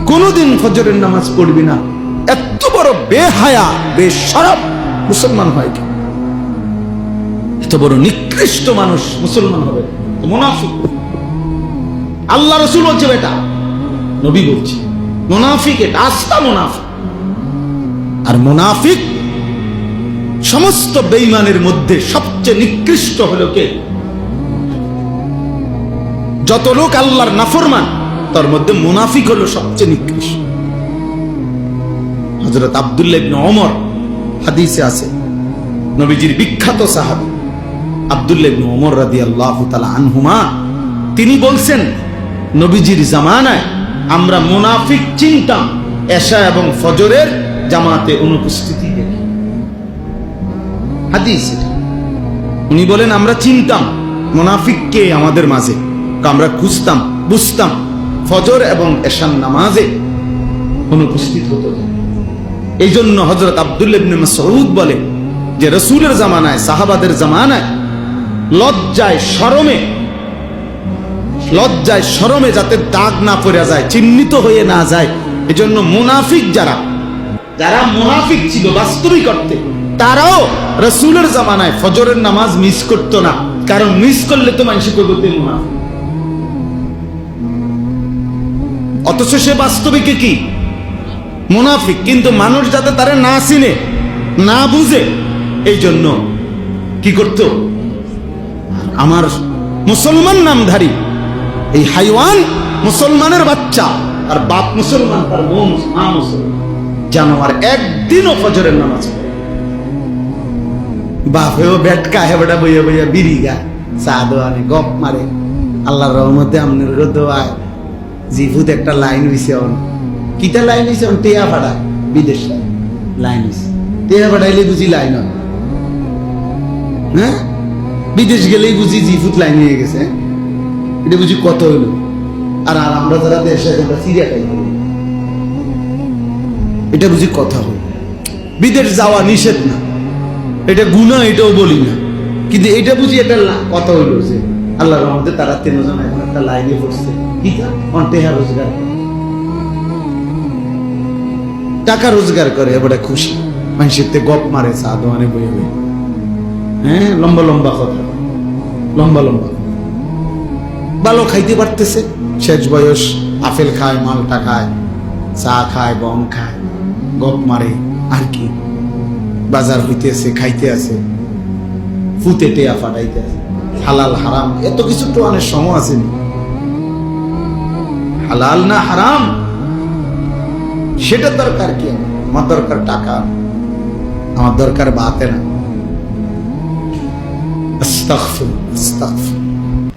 [SPEAKER 1] কোনদিন ফজরের নামাজ পড়বি না। এত বড় বেহায়া, বেশরম মুসলমান হয় কি? এত বড় নিকৃষ্ট মানুষ মুসলমান হবে? মুনাফিক। আল্লাহ রাসূল বলছে বেটা, নবী বলছে মুনাফিক, এটা আস্তা মুনাফিক। আর মুনাফিক সমস্ত বেঈমানের মধ্যে সবচেয়ে নিকৃষ্ট হলো কে? যত লোক আল্লাহর নাফরমান তার মধ্যে মুনাফিক হলো সবচেয়ে নিকৃষ্ট। হযরত আব্দুল্লাহ ইবনে ওমর হাদিসে আছে, নবীজির বিখ্যাত সাহাবী আব্দুল্লাহ ইবনে ওমর রাদিয়াল্লাহু তাআলা আনহুমা, তিনি বলছেন নবীজির জামানায় আমরা মুনাফিক চিনতাম এশা এবং ফজরের জামাতে অনুপস্থিতি দেখে। হাদিস এটা। উনি বলেন আমরা চিনতাম মুনাফিককে আমাদের মাঝে, আমরা খুঁজতাম বুঝতাম ফজর এবং এশার নামাজে অনুপস্থিত হতো। এই জন্য হযরত আব্দুল্লাহ ইবনে মাসউদ বলে যে রাসূলের জামানায়, সাহাবাদের জামানায় লজ্জায় শরমে যাতে দাগ না পড়ে যায়, চিহ্নিত হয়ে না যায়, এজন্য মুনাফিক যারা মুনাফিক ছিল বাস্তবিক অর্থে, তারাও রাসূলের জামানায় ফজরের নামাজ মিস করতো না, কারণ মিস করলে তো মানুষ কইবে তুই মুনাফিক। অথচ সে বাস্তবিকে কি মুনাফিক, কিন্তু মানুষ যাতে তারা না চিনে না বুঝে, এই জন্য কি করত, আমার মুসলমান নামধারী এই হাইওয়ান মুসলমানের বাচ্চা, আর বাপ মুসলমান, তার মা মুসলমান, জানোয়ার একদিনও ফজরের নামাজ পড়ে। বাপেও বেটকা হেবড়া বইয়া বইয়া বিড়ি গায়, চা দোয়ানে গপ মারে। আল্লাহর রহমতে আমনের দোয়ায় জিভুত একটা লাইন হইছে, কিটা লাইন হইছে, টেয়া ফাড়ায় বিদেশ লাইন হইছে। টেয়া ফাড়াইলে বুঝি লাইন হয়, হ্যাঁ বিদেশ গেলেই বুঝি জিভুত লাইন হয়ে গেছে, এটা বুঝি কত হইলো। আর আমরা যারা দেশে সিরিয়া খাই, এটা বুঝি কথা হইল। বিদেশ যাওয়া নিষেধ না, এটা গুনাহ, এটাও বলি না, কিন্তু এটা বুঝি এটা কথা হইল যে আল্লাহর রহমতে তারা 3 জন এখন একটা লাইনে পড়ছে, টাকা রোজগার করে, এবারে খুশি, মানুষের গপ মারে, চা দোয়ানে বইয়ে বই, হ্যাঁ লম্বা লম্বা কথা, লম্বা লম্বা ভালো খাইতে পারতেছে, শেষ বয়স, আপেল খায়, মালটা খায়, চা খায়, গম খায়, গপ মারে, আর কি বাজার হইতেছে, খাইতে আছে, ফুতে টেয়া ফাটাইতে আছে, হালাল হারাম এত কিছু তো অনেক সময় আসেনি। হালাল না হারাম সেটা দরকার কি, আমার দরকার টাকা, আমার দরকার বাতে না। আস্তাগফিরুল্লাহ, আস্তাগফিরুল্লাহ।